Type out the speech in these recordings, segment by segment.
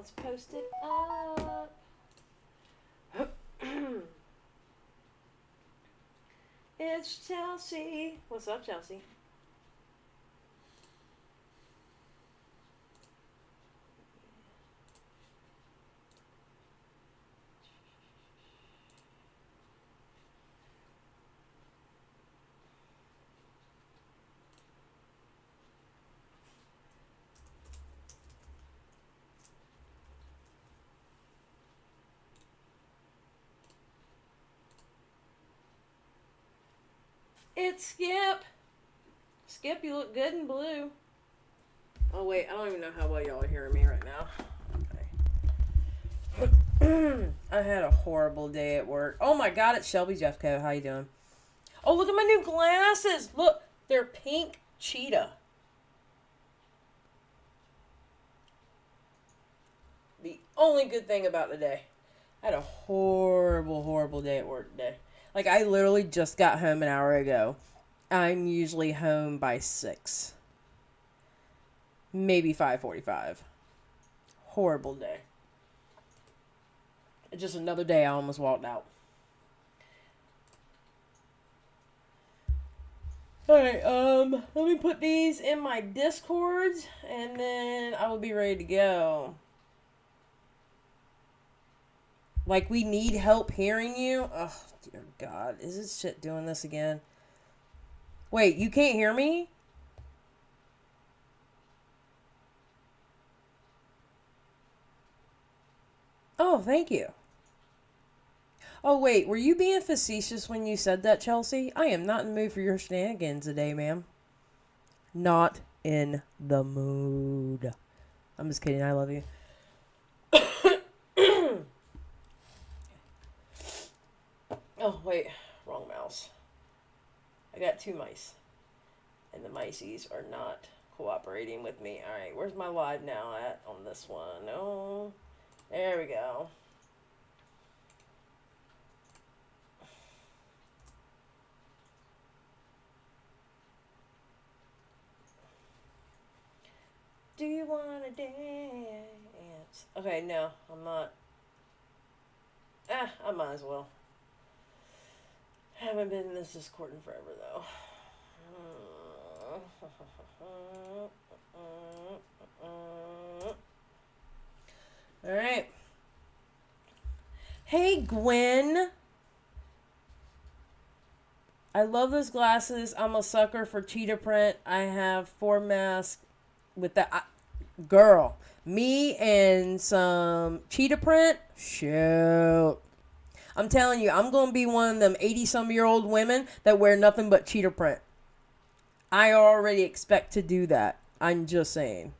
Let's post it up. It's Chelsea. What's up, Chelsea? It's Skip. Skip, you look good in blue. Oh, wait. I don't even know how well y'all are hearing me right now. Okay. I had a horrible day at work. Oh, my God. It's Shelby Jeffco. How you doing? Oh, look at my new glasses. Look. They're pink cheetah. The only good thing about the day. I had a horrible day at work today. Like, I literally just got home an hour ago. I'm usually home by 6. Maybe 5:45. Horrible day. Just another day I almost walked out. Alright, let me put these in my Discords, and then I will be ready to go. Like, we need help hearing you? Oh, dear God. Is this shit doing this again? Wait, you can't hear me? Oh, thank you. Oh, wait, were you being facetious when you said that, Chelsea? I am not in the mood for your shenanigans today, ma'am. Not in the mood. I'm just kidding, I love you. Oh, wait, wrong mouse. I got 2 mice. And the mices are not cooperating with me. Alright, where's my live now at on this one? Oh, there we go. Do you want to dance? Okay, no, I'm not. I might as well. Haven't been in this Discord in forever, though. Alright. Hey, Gwen. I love those glasses. I'm a sucker for cheetah print. I have 4 masks with that. Girl, me and some cheetah print. Shoot. I'm telling you, I'm going to be one of them 80-some-year-old women that wear nothing but cheetah print. I already expect to do that. I'm just saying.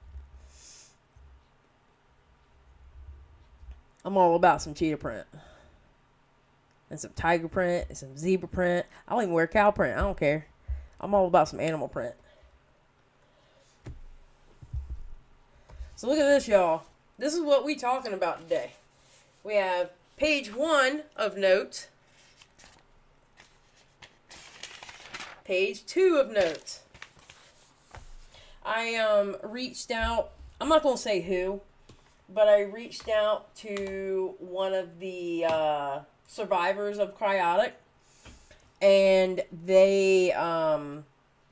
I'm all about some cheetah print. And some tiger print, and some zebra print. I'll even wear cow print. I don't care. I'm all about some animal print. So look at this, y'all. This is what we talking about today. We have page 1 of notes. Page 2 of notes. I reached out. I'm not going to say who, but I reached out to one of the survivors of Cryaotic. And they, I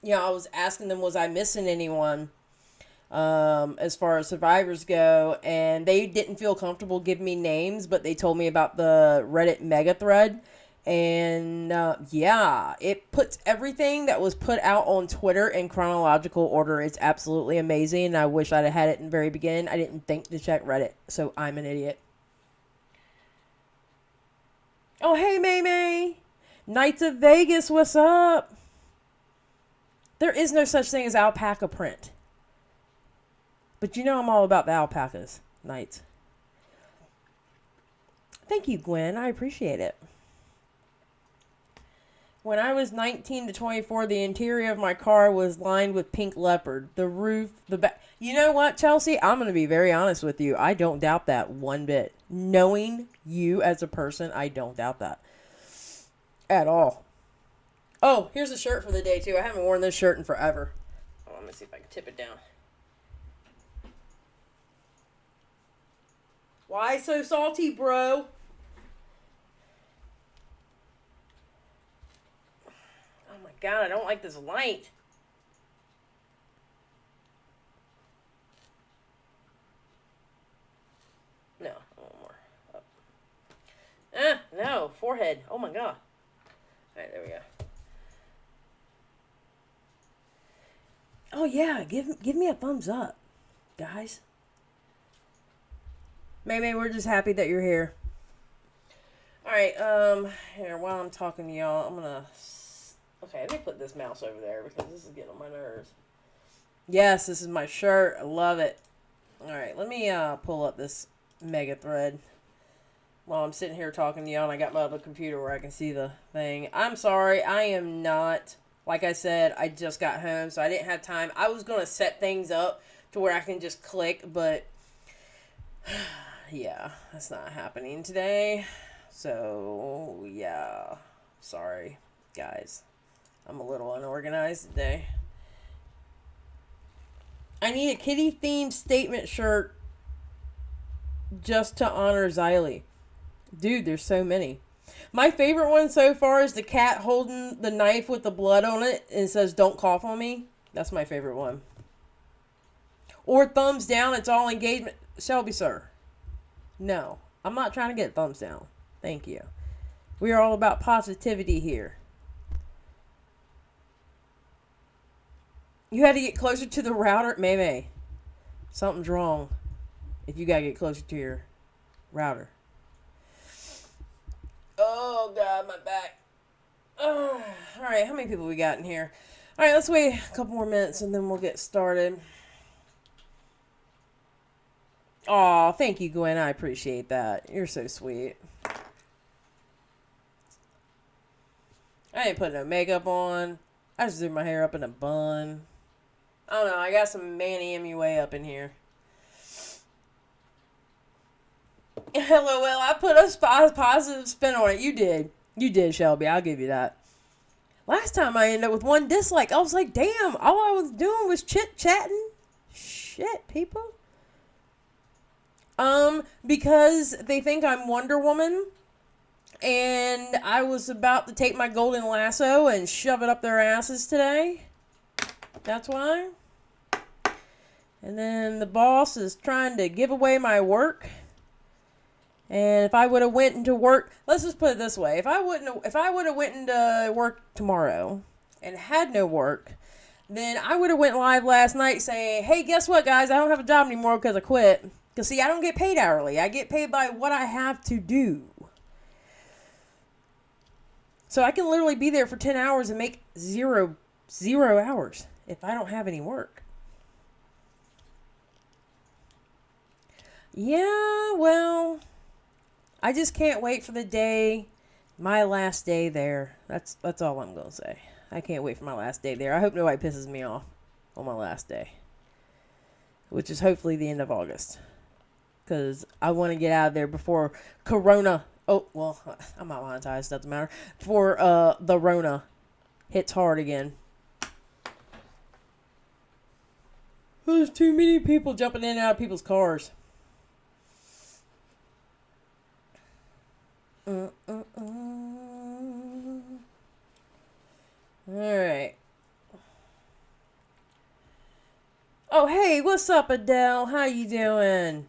was asking them, was I missing anyone? As far as survivors go, and they didn't feel comfortable giving me names, but they told me about the Reddit mega thread, and it puts everything that was put out on Twitter in chronological order. It's absolutely amazing, and I wish I'd have had it in the very beginning. I didn't think to check Reddit, so I'm an idiot. Oh, hey, May May! Knights of Vegas, what's up? There is no such thing as alpaca print. But you know I'm all about the alpacas, Knights. Thank you, Gwen. I appreciate it. When I was 19 to 24, the interior of my car was lined with pink leopard. The roof, the back. You know what, Chelsea? I'm going to be very honest with you. I don't doubt that one bit. Knowing you as a person, I don't doubt that. At all. Oh, here's a shirt for the day, too. I haven't worn this shirt in forever. Oh, let me see if I can tip it down. Why so salty, bro? Oh my god, I don't like this light. No, a little more. Up. No, forehead. Oh my god. Alright, there we go. Oh yeah, give me a thumbs up, guys. Maybe we're just happy that you're here. Alright, here, while I'm talking to y'all, I'm gonna... Okay, let me put this mouse over there because this is getting on my nerves. Yes, this is my shirt. I love it. Alright, let me pull up this mega thread while I'm sitting here talking to y'all and I got my other computer where I can see the thing. I'm sorry, I am not... Like I said, I just got home, so I didn't have time. I was going to set things up to where I can just click, but... yeah, that's not happening today. So, yeah. Sorry, guys. I'm a little unorganized today. I need a kitty-themed statement shirt just to honor Xylee. Dude, there's so many. My favorite one so far is the cat holding the knife with the blood on it and it says, "Don't cough on me." That's my favorite one. Or thumbs down, it's all engagement. Shelby, sir. No, I'm not trying to get thumbs down. Thank you. We are all about positivity here. You had to get closer to the router. May. Something's wrong if you gotta get closer to your router. Oh, God, my back. Alright, how many people we got in here? Alright, let's wait a couple more minutes and then we'll get started. Aw, thank you, Gwen. I appreciate that. You're so sweet. I didn't put no makeup on. I just threw my hair up in a bun. I don't know. I got some Manny MUA up in here. LOL, I put a positive spin on it. You did. You did, Shelby. I'll give you that. Last time I ended up with one dislike. I was like, damn, all I was doing was chit-chatting. Shit, people. Because they think I'm Wonder Woman. And I was about to take my golden lasso and shove it up their asses today. That's why. And then the boss is trying to give away my work. And if I would have went into work, let's just put it this way: if I would have went into work tomorrow and had no work, then I would have went live last night saying, "Hey, guess what, guys? I don't have a job anymore because I quit." Because see, I don't get paid hourly. I get paid by what I have to do. So I can literally be there for 10 hours and make zero hours if I don't have any work. Yeah, well, I just can't wait for the day, my last day there. That's all I'm going to say. I can't wait for my last day there. I hope nobody pisses me off on my last day, which is hopefully the end of August. Because I want to get out of there before Corona. Oh, well, I'm not monetized. Doesn't matter. Before the Rona hits hard again. There's too many people jumping in and out of people's cars. Alright. Oh, hey, what's up, Adele? How you doing?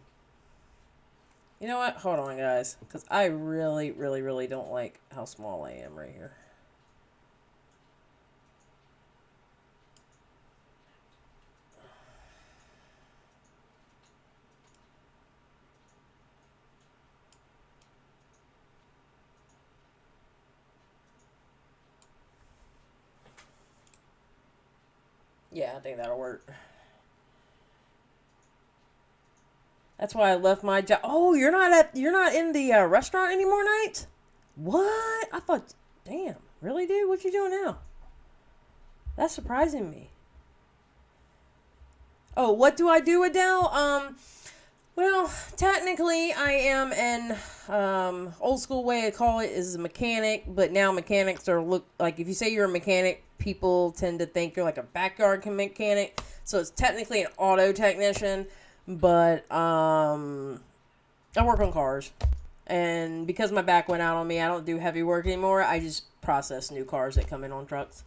You know what? Hold on, guys. Because I really, really, really don't like how small I am right here. Yeah, I think that'll work. That's why I left my job. Oh, you're not in the restaurant anymore, Knight? What? I thought, damn, really, dude? What you doing now? That's surprising me. Oh, what do I do, Adele? Well, technically, I am an old school way to call it is a mechanic, but now mechanics are like if you say you're a mechanic, people tend to think you're like a backyard mechanic. So it's technically an auto technician, but I work on cars. And because my back went out on me, I don't do heavy work anymore. I just process new cars that come in on trucks.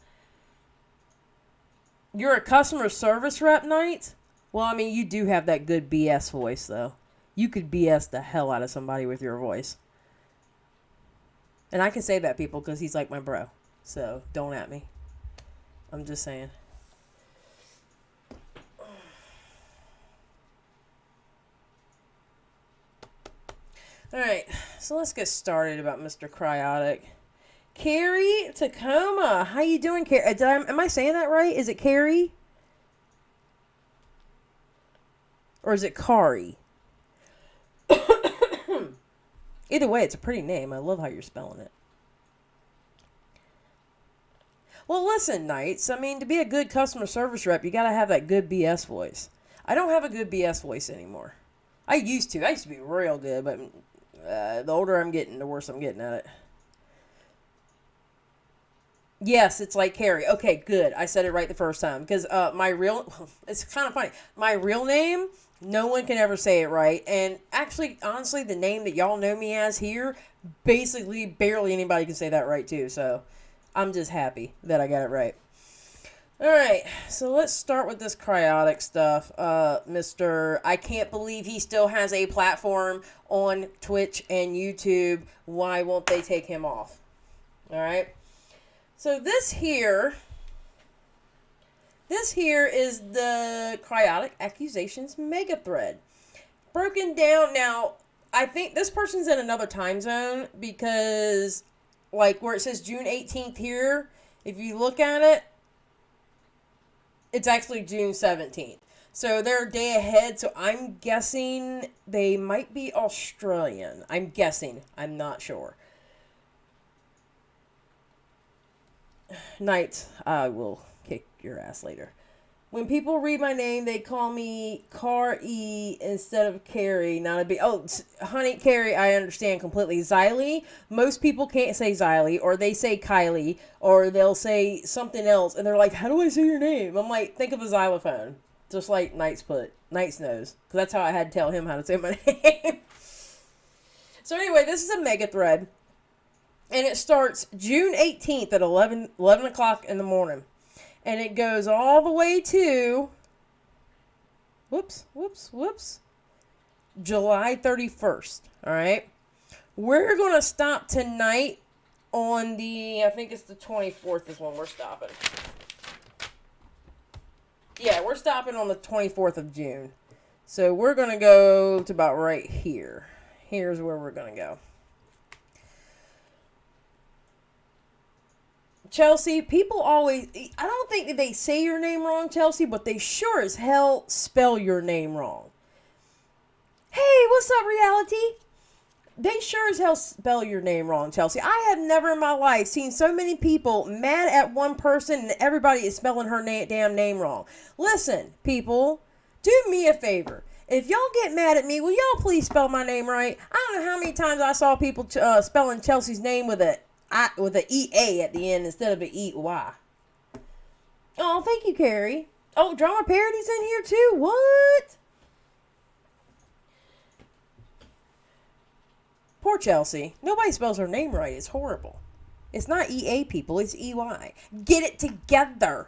You're a customer service rep, Knight? Well, I mean, you do have that good BS voice, though. You could BS the hell out of somebody with your voice. And I can say that, people, because he's like my bro. So, don't at me. I'm just saying. Alright, so let's get started about Mr. Cryaotic. Carrie Tacoma. How you doing, Carrie? Am I saying that right? Is it Carrie? Or is it Kari? Either way, it's a pretty name. I love how you're spelling it. Well, listen, Knights. I mean, to be a good customer service rep, you got to have that good BS voice. I don't have a good BS voice anymore. I used to. I used to be real good, but the older I'm getting, the worse I'm getting at it. Yes, it's like Carrie. Okay, good. I said it right the first time. Because it's kind of funny. My real name, no one can ever say it right. And actually, honestly, the name that y'all know me as here, basically, barely anybody can say that right too. So, I'm just happy that I got it right. Alright, so let's start with this Cryaotic stuff. Mr. I can't believe he still has a platform on Twitch and YouTube. Why won't they take him off? Alright. So this here is the Cryaotic Accusations Mega Thread. Broken down. Now, I think this person's in another time zone because, like, where it says June 18th here, if you look at it, it's actually June 17th. So they're a day ahead, so I'm guessing they might be Australian. I'm guessing. I'm not sure. Knight, I will kick your ass later. When people read my name, they call me Car-E instead of Carrie. Not a big... Oh, honey, Carrie, I understand completely. Xylee, most people can't say Xylee, or they say Kylie, or they'll say something else, and they're like, how do I say your name? I'm like, think of a xylophone. Just like Knight's knows. Because that's how I had to tell him how to say my name. So anyway, this is a mega thread. And it starts June 18th at 11 o'clock in the morning. And it goes all the way to... July 31st. Alright? We're going to stop tonight on the... I think it's the 24th is when we're stopping. Yeah, we're stopping on the 24th of June. So we're going to go to about right here. Here's where we're going to go. Chelsea, people always... I don't think that they say your name wrong, Chelsea, but they sure as hell spell your name wrong. Hey, what's up, reality? They sure as hell spell your name wrong, Chelsea. I have never in my life seen so many people mad at one person and everybody is spelling her damn name wrong. Listen, people, do me a favor. If y'all get mad at me, will y'all please spell my name right? I don't know how many times I saw people spelling Chelsea's name with a EA at the end instead of an EY. Oh, thank you, Carrie. Oh, Drama Parody's in here too? What? Poor Chelsea. Nobody spells her name right. It's horrible. It's not EA, people. It's EY. Get it together.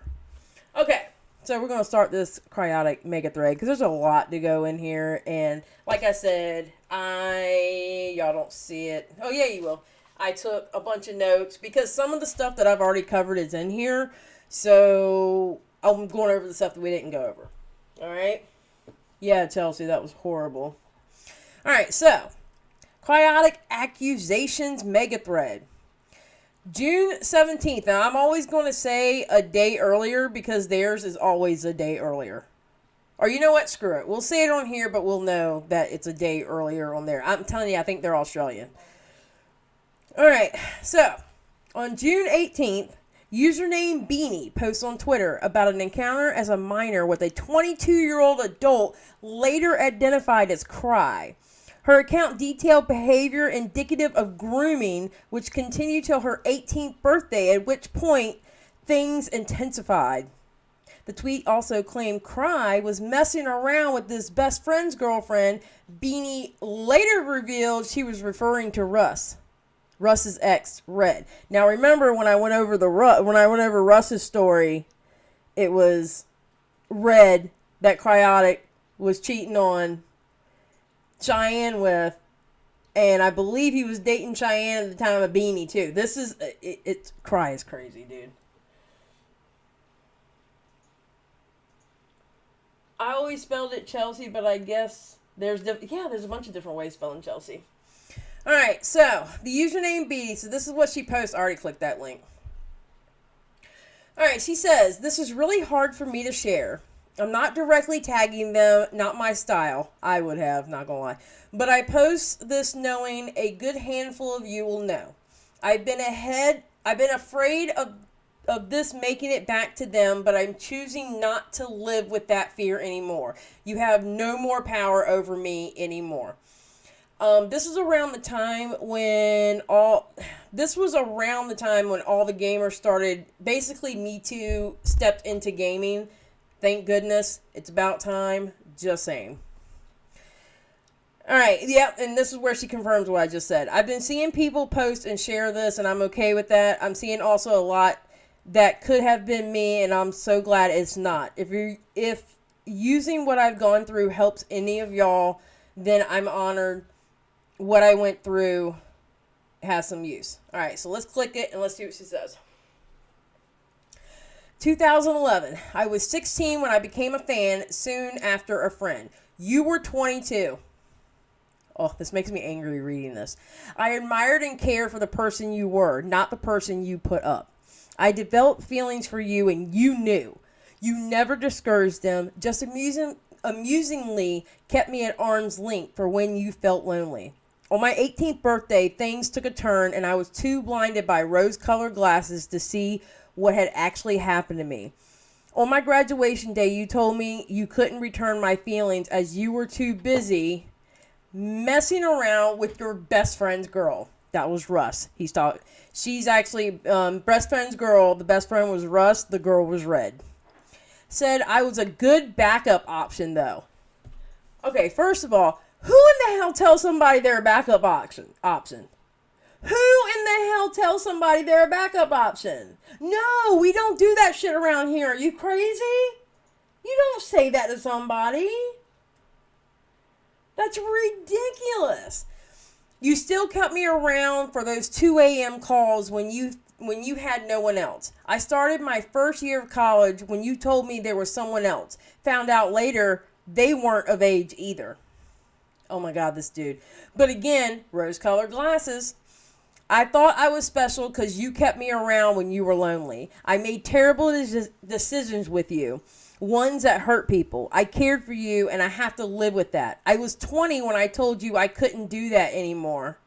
Okay. So we're going to start this Cryaotic mega thread because there's a lot to go in here. And like I said, y'all don't see it. Oh, yeah, you will. I took a bunch of notes because some of the stuff that I've already covered is in here. So I'm going over the stuff that we didn't go over. All right. Yeah, Chelsea, that was horrible. All right. So Cryaotic Accusations Mega Thread. June 17th. Now, I'm always going to say a day earlier because theirs is always a day earlier. Or you know what? Screw it. We'll say it on here, but we'll know that it's a day earlier on there. I'm telling you, I think they're Australian. Alright, so, on June 18th, username Beanie posts on Twitter about an encounter as a minor with a 22-year-old adult later identified as Cry. Her account detailed behavior indicative of grooming, which continued till her 18th birthday, at which point things intensified. The tweet also claimed Cry was messing around with this best friend's girlfriend. Beanie later revealed she was referring to Russ's ex, Red. Now remember when I went over Russ's story, it was Red that Cryaotic was cheating on Cheyenne with, and I believe he was dating Cheyenne at the time of Beanie too. This is it's Cry is crazy, dude. I always spelled it Chelsea, but I guess there's a bunch of different ways spelling Chelsea. All right, so the username Beanie. So this is what she posts. I already clicked that link. All right, she says, this is really hard for me to share. I'm not directly tagging them, not my style. I would have, not gonna lie. But I post this knowing a good handful of you will know. I've been afraid of this making it back to them, but I'm choosing not to live with that fear anymore. You have no more power over me anymore. This was around the time when all the gamers started, basically Me Too stepped into gaming. Thank goodness. It's about time. Just saying. Alright, yeah, and this is where she confirms what I just said. I've been seeing people post and share this, and I'm okay with that. I'm seeing also a lot that could have been me, and I'm so glad it's not. If using what I've gone through helps any of y'all, then I'm honored. What I went through has some use. Alright, so let's click it and let's see what she says. 2011. I was 16 when I became a fan, soon after a friend. You were 22. Oh, this makes me angry reading this. I admired and cared for the person you were, not the person you put up. I developed feelings for you and you knew. You never discouraged them, just amusingly kept me at arm's length for when you felt lonely. On my 18th birthday, things took a turn and I was too blinded by rose-colored glasses to see what had actually happened to me. On my graduation day, you told me you couldn't return my feelings as you were too busy messing around with your best friend's girl. That was Russ. She's actually best friend's girl. The best friend was Russ. The girl was Red. Said I was a good backup option though. Okay, first of all, who in the hell tells somebody they're a backup option? Who in the hell tells somebody they're a backup option? No, we don't do that shit around here. Are you crazy? You don't say that to somebody. That's ridiculous. You still kept me around for those 2 a.m. calls when you had no one else. I started my first year of college when you told me there was someone else. Found out later they weren't of age either. Oh my God, this dude. But again, rose-colored glasses. I thought I was special because you kept me around when you were lonely. I made terrible decisions with you. Ones that hurt people. I cared for you and I have to live with that. I was 20 when I told you I couldn't do that anymore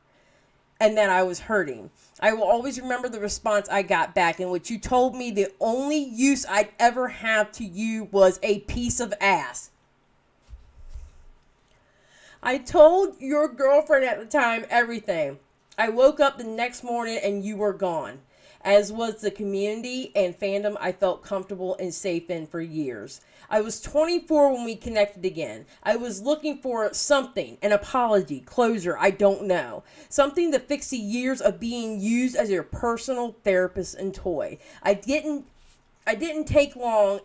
and that I was hurting. I will always remember the response I got back in which you told me the only use I'd ever have to you was a piece of ass. I told your girlfriend at the time everything. I woke up the next morning and you were gone. As was the community and fandom I felt comfortable and safe in for years. I was 24 when we connected again. I was looking for something, an apology, closure, I don't know. Something to fix the years of being used as your personal therapist and toy. It didn't take long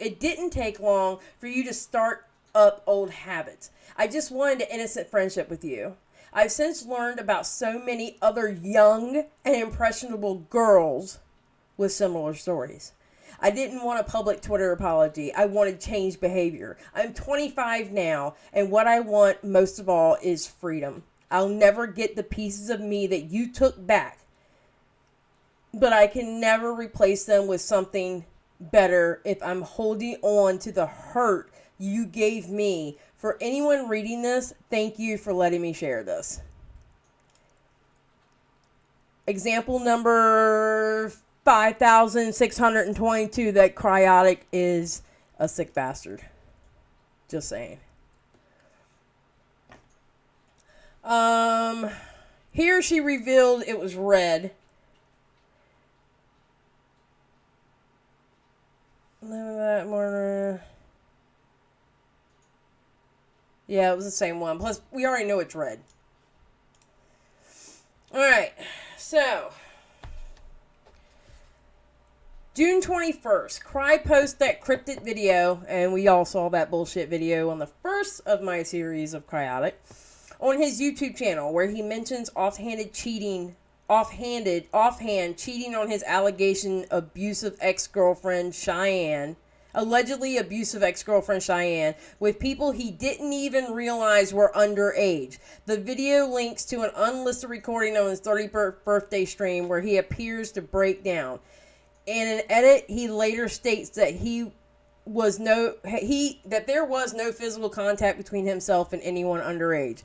for you to start up old habits. I just wanted an innocent friendship with you. I've since learned about so many other young and impressionable girls with similar stories. I didn't want a public Twitter apology. I wanted changed behavior. I'm 25 now, and what I want most of all is freedom. I'll never get the pieces of me that you took back, but I can never replace them with something better if I'm holding on to the hurt you gave me. For anyone reading this, thank you for letting me share this. Example number 5,622 that Cryaotic is a sick bastard. Just saying. Here she revealed it was Red. That more. Yeah, it was the same one. Plus, we already know it's red. Alright, so June 21st, Cry posts that cryptic video, and we all saw that bullshit video on the first of my series of Cryaotic, on his YouTube channel, where he mentions offhand cheating on his allegedly abusive ex-girlfriend Cheyenne, with people he didn't even realize were underage. The video links to an unlisted recording on his 30th birthday stream where he appears to break down. In an edit, he later states that there was no physical contact between himself and anyone underage.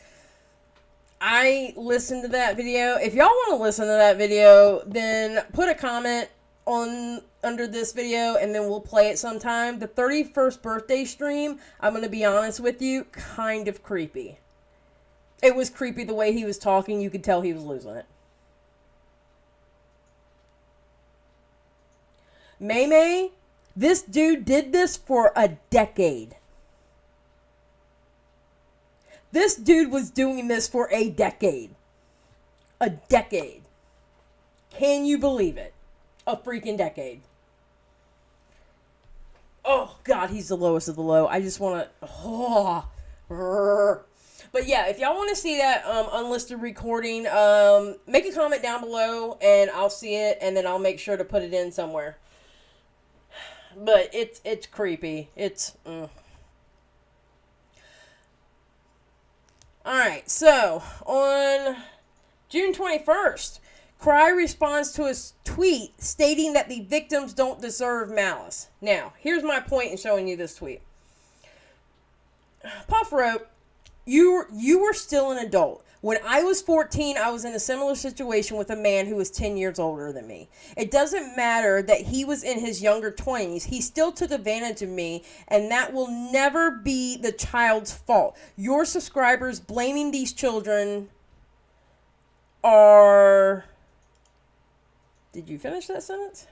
I listened to that video. If y'all want to listen to that video, then put a comment under this video, and then we'll play it sometime. The 31st birthday stream, I'm going to be honest with you, kind of creepy. It was creepy the way he was talking. You could tell he was losing it. May, this dude did this for a decade. This dude was doing this for a decade. A decade. Can you believe it? A freaking decade. Oh, God, he's the lowest of the low. I just want to... But yeah, if y'all want to see that unlisted recording, make a comment down below, and I'll see it, and then I'll make sure to put it in somewhere. But it's creepy. It's... Alright, so, on June 21st, Cry responds to a tweet stating that the victims don't deserve malice. Now, here's my point in showing you this tweet. Puff wrote, you were still an adult. When I was 14, I was in a similar situation with a man who was 10 years older than me. It doesn't matter that he was in his younger 20s. He still took advantage of me, and that will never be the child's fault. Your subscribers blaming these children are... Did you finish that sentence?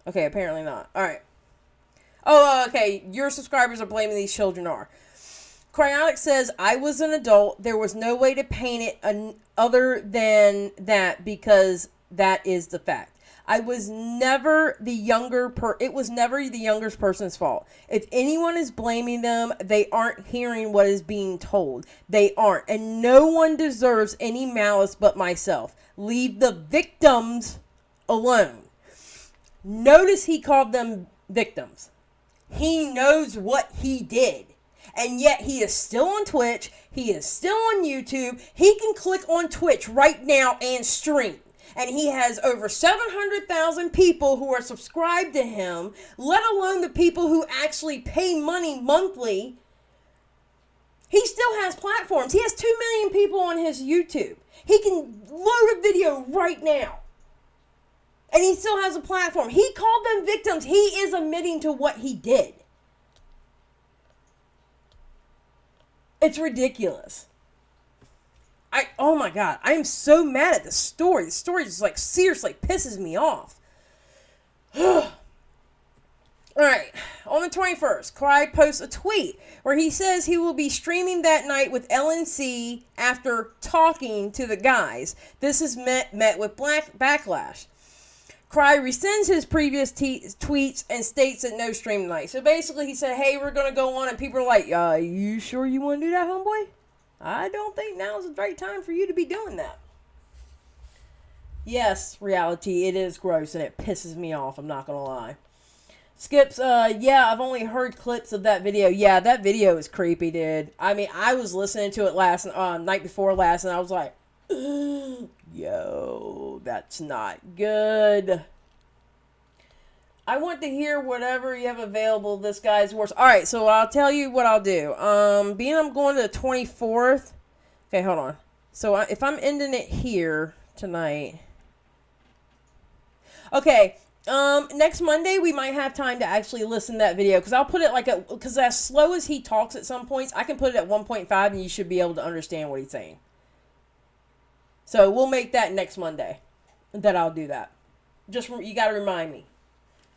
Okay, apparently not. All right. Oh, okay. Your subscribers are blaming these children are. Cryaotic says, I was an adult. There was no way to paint it other than that, because that is the fact. It was never the younger person's fault. If anyone is blaming them, they aren't hearing what is being told. They aren't. And no one deserves any malice but myself. Leave the victims alone. Notice he called them victims. He knows what he did. And yet he is still on Twitch. He is still on YouTube. He can click on Twitch right now and stream. And he has over 700,000 people who are subscribed to him, let alone the people who actually pay money monthly. He still has platforms. He has 2 million people on his YouTube. He can load a video right now. And he still has a platform. He called them victims. He is admitting to what he did. It's ridiculous. Oh my God, I am so mad at the story. The story just like seriously pisses me off. Alright, on the 21st, Cry posts a tweet where he says he will be streaming that night with LNC after talking to the guys. This is met with backlash. Cry rescinds his previous tweets and states that no stream tonight. So basically he said, hey, we're going to go on, and people are like, you sure you want to do that, homeboy? I don't think now's the right time for you to be doing that. Yes, reality, it is gross, and it pisses me off, I'm not going to lie. Skips, yeah, I've only heard clips of that video. Yeah, that video is creepy, dude. I mean, I was listening to it night before last, and I was like, yo, that's not good. I want to hear whatever you have available. This guy's worse. All right, so I'll tell you what I'll do. Being I'm going to the 24th. Okay, hold on. So if I'm ending it here tonight. Okay, next Monday we might have time to actually listen to that video, because I'll put it because as slow as he talks at some points, I can put it at 1.5 and you should be able to understand what he's saying. So we'll make that next Monday that I'll do that. Just you got to remind me.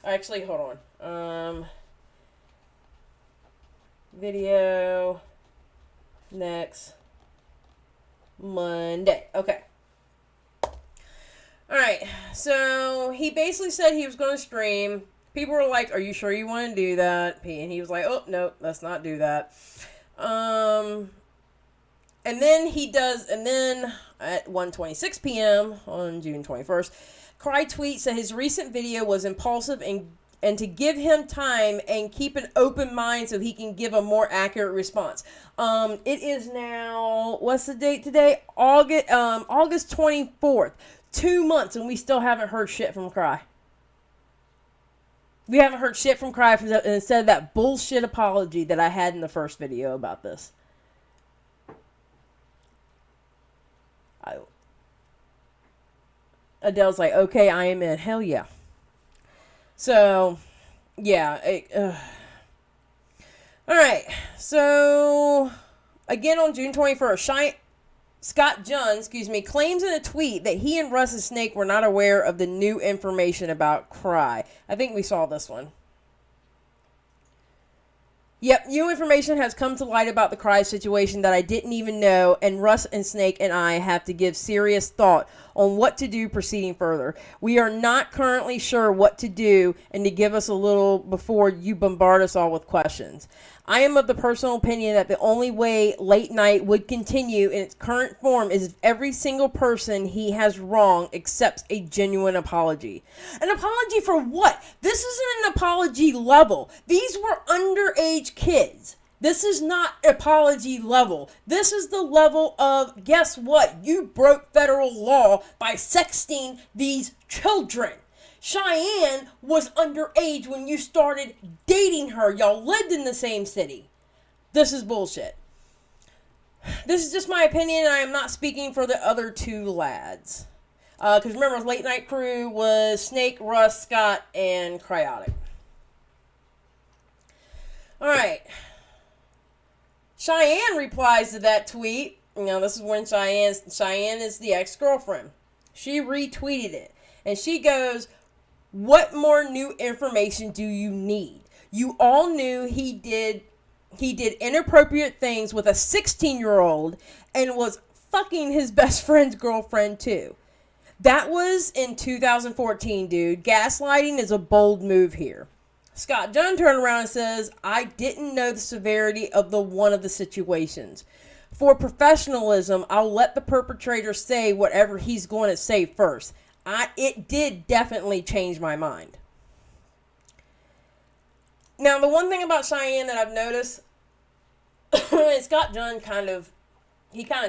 Actually, hold on. Video next Monday. Okay. Alright, so he basically said he was going to stream. People were like, are you sure you want to do that? And he was like, oh, no, let's not do that. And then he does, and then at 1:26 p.m. on June 21st, Cry tweets that his recent video was impulsive and to give him time and keep an open mind so he can give a more accurate response. It is now, what's the date today? August 24th. 2 months and we still haven't heard shit from Cry. We haven't heard shit from Cry instead of that bullshit apology that I had in the first video about this. Adele's like, okay, I am in. Hell yeah. So, yeah. Alright. So, again on June 21st, Scott Junn, claims in a tweet that he and Russ and Snake were not aware of the new information about Cry. I think we saw this one. Yep, new information has come to light about the Cry situation that I didn't even know, and Russ and Snake and I have to give serious thought on what to do proceeding further. We are not currently sure what to do and to give us a little before you bombard us all with questions. I am of the personal opinion that the only way late night would continue in its current form is if every single person he has wronged accepts a genuine apology. An apology for what? This isn't an apology level. These were underage kids. This is not apology level. This is the level of, guess what? You broke federal law by sexting these children. Cheyenne was underage when you started dating her. Y'all lived in the same city. This is bullshit. This is just my opinion. I am not speaking for the other two lads. Because remember, Late Night Crew was Snake, Russ, Scott, and Cryaotic. Alright. Cheyenne replies to that tweet. This is when Cheyenne is the ex-girlfriend. She retweeted it. And she goes, what more new information do you need? You all knew he did inappropriate things with a 16-year-old and was fucking his best friend's girlfriend too. That was in 2014, dude. Gaslighting is a bold move here. Scott Junn turned around and says, I didn't know the severity of one of the situations. For professionalism, I'll let the perpetrator say whatever he's going to say first. It did definitely change my mind. Now, the one thing about Cheyenne that I've noticed, and Scott Junn kind of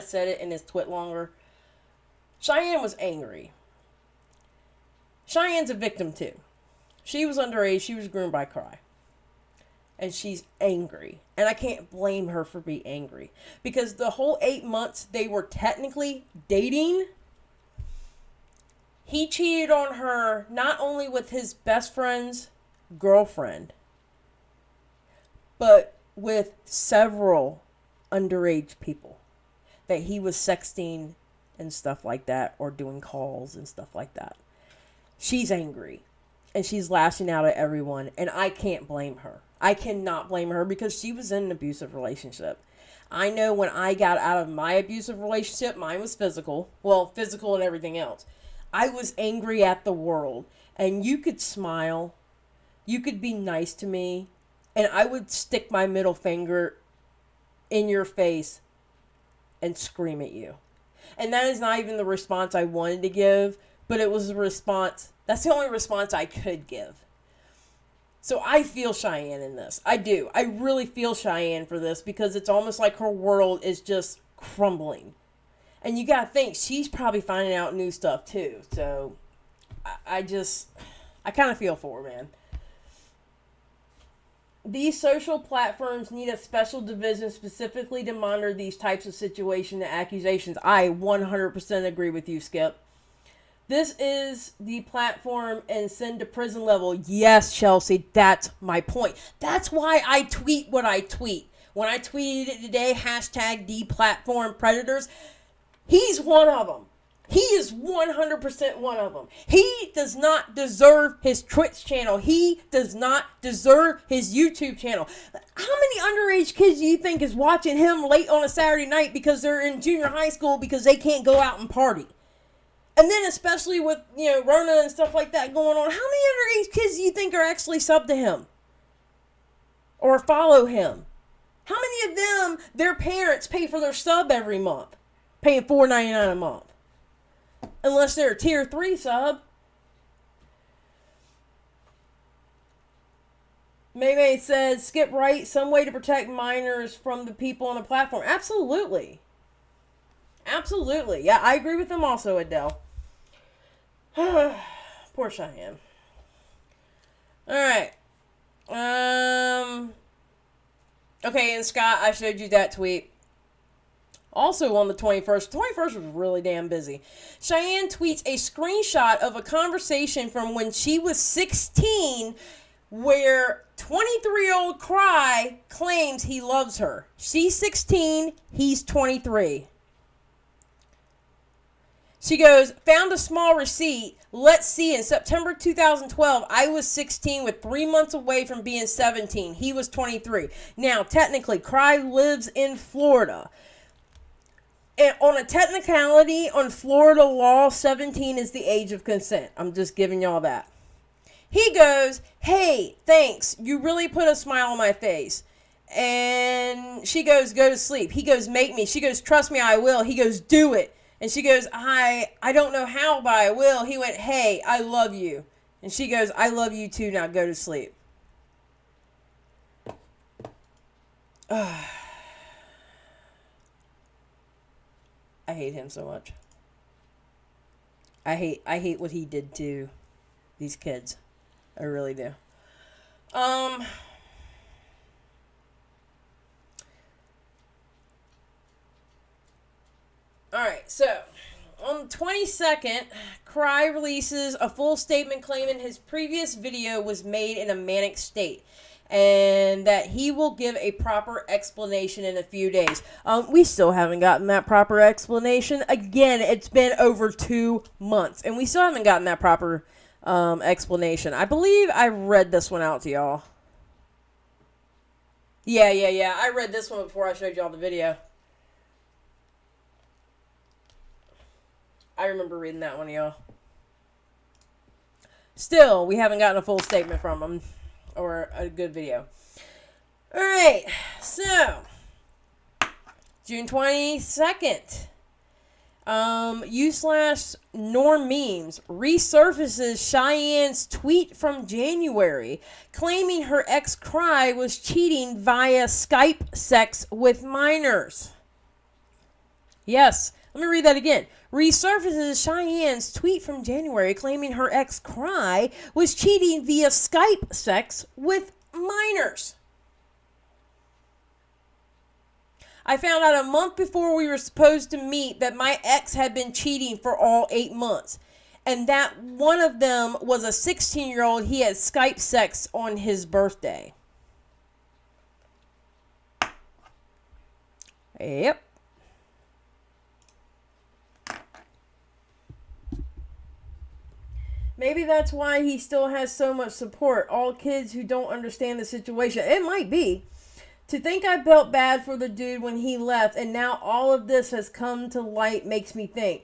said it in his twit longer. Cheyenne was angry. Cheyenne's a victim too. She was underage. She was groomed by Cry. And she's angry. And I can't blame her for being angry. Because the whole 8 months they were technically dating, he cheated on her not only with his best friend's girlfriend, but with several underage people that he was sexting and stuff like that, or doing calls and stuff like that. She's angry. And she's lashing out at everyone. And I can't blame her. I cannot blame her because she was in an abusive relationship. I know when I got out of my abusive relationship, mine was physical. Well, physical and everything else. I was angry at the world. And you could smile. You could be nice to me. And I would stick my middle finger in your face and scream at you. And that is not even the response I wanted to give. But it was a response. That's the only response I could give. So I feel Cheyenne in this. I do. I really feel Cheyenne for this because it's almost like her world is just crumbling. And you gotta think, she's probably finding out new stuff too. So I kind of feel for her, man. These social platforms need a special division specifically to monitor these types of situations and accusations. I 100% agree with you, Skip. This is the platform and send to prison level. Yes, Chelsea, that's my point. That's why I tweet what I tweet. When I tweeted it today, hashtag deplatform predators, he's one of them. He is 100% one of them. He does not deserve his Twitch channel. He does not deserve his YouTube channel. How many underage kids do you think is watching him late on a Saturday night because they're in junior high school because they can't go out and party? And then especially with, Rona and stuff like that going on, how many underage kids do you think are actually sub to him? Or follow him? How many of them, their parents pay for their sub every month? Paying $4.99 a month. Unless they're a tier 3 sub. Maymay says, skip right, some way to protect minors from the people on the platform. Absolutely. Absolutely. Yeah, I agree with them also, Adele. Poor Cheyenne. Alright. Okay, and Scott, I showed you that tweet. Also on the 21st. 21st was really damn busy. Cheyenne tweets a screenshot of a conversation from when she was 16 where 23-year-old Cry claims he loves her. She's 16, he's 23. She goes, found a small receipt. Let's see, in September 2012, I was 16 with 3 months away from being 17. He was 23. Now, technically, Cry lives in Florida. And on a technicality, on Florida law, 17 is the age of consent. I'm just giving y'all that. He goes, hey, thanks. You really put a smile on my face. And she goes, go to sleep. He goes, make me. She goes, trust me, I will. He goes, do it. And she goes, I don't know how, but I will. He went, hey, I love you. And she goes, I love you too. Now go to sleep. I hate him so much. I hate what he did to these kids. I really do. Alright, so on the 22nd, Cry releases a full statement claiming his previous video was made in a manic state and that he will give a proper explanation in a few days. We still haven't gotten that proper explanation. Again, it's been over 2 months and we still haven't gotten that proper explanation. I believe I read this one out to y'all. Yeah. I read this one before I showed y'all the video. I remember reading that one, y'all. Still, we haven't gotten a full statement from him. Or a good video. Alright. So. June 22nd. U/Norm Memes resurfaces Cheyenne's tweet from January. Claiming her ex Cry was cheating via Skype sex with minors. Yes. Let me read that again. Resurfaces Cheyenne's tweet from January claiming her ex Cry was cheating via Skype sex with minors. I found out a month before we were supposed to meet that my ex had been cheating for all 8 months. And that one of them was a 16-year-old he had Skype sex on his birthday. Yep. Maybe that's why he still has so much support. All kids who don't understand the situation. It might be. To think I felt bad for the dude when he left and now all of this has come to light makes me think.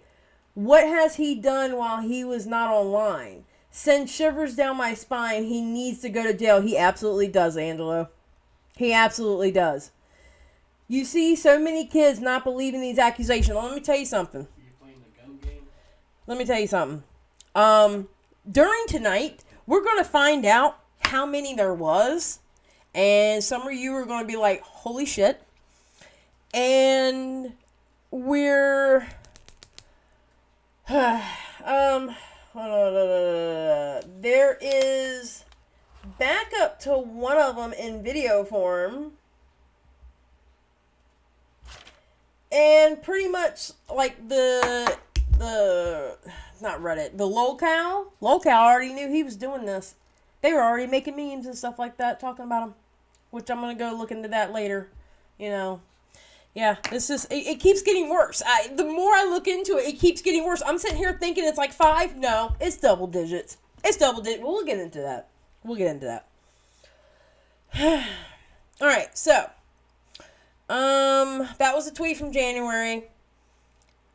What has he done while he was not online? Send shivers down my spine. He needs to go to jail. He absolutely does, Angelo. He absolutely does. You see so many kids not believing these accusations. Let me tell you something. You playing the gun game? Let me tell you something. During tonight, we're going to find out how many there was. And some of you are going to be like, holy shit. And we're... there is backup to one of them in video form. And pretty much like the not Reddit, the lolcow already knew he was doing this. They were already making memes and stuff like that, talking about him. Which I'm going to go look into that later. You know, Yeah, this is, it keeps getting worse. The more I look into it, it keeps getting worse. I'm sitting here thinking it's like 5. No, it's double digits. It's double digits. We'll get into that. All right, so, that was a tweet from January.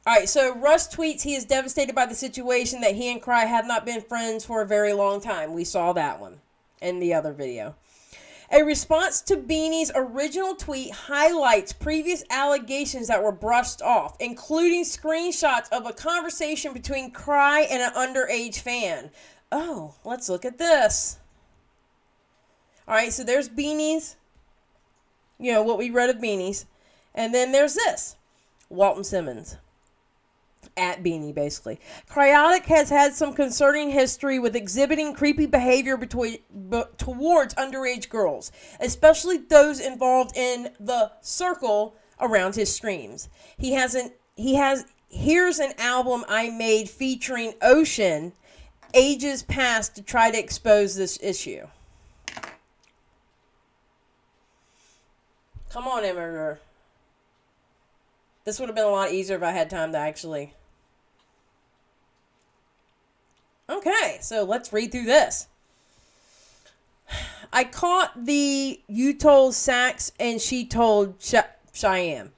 All right, so Russ tweets he is devastated by the situation that he and Cry have not been friends for a very long time. We saw that one in the other video. A response to Beanie's original tweet highlights previous allegations that were brushed off, including screenshots of a conversation between Cry and an underage fan. Oh, let's look at this. All right, so there's Beanie's, you know, what we read of Beanie's. And then there's this, Walton Simmons. At Beanie, basically. Cryaotic has had some concerning history with exhibiting creepy behavior towards underage girls, especially those involved in the circle around his streams. Here's an album I made featuring Ocean ages past to try to expose this issue. Come on, Emmer. This would have been a lot easier if I had time to actually... Okay, so let's read through this. I caught the you told Sax and she told Cheyenne.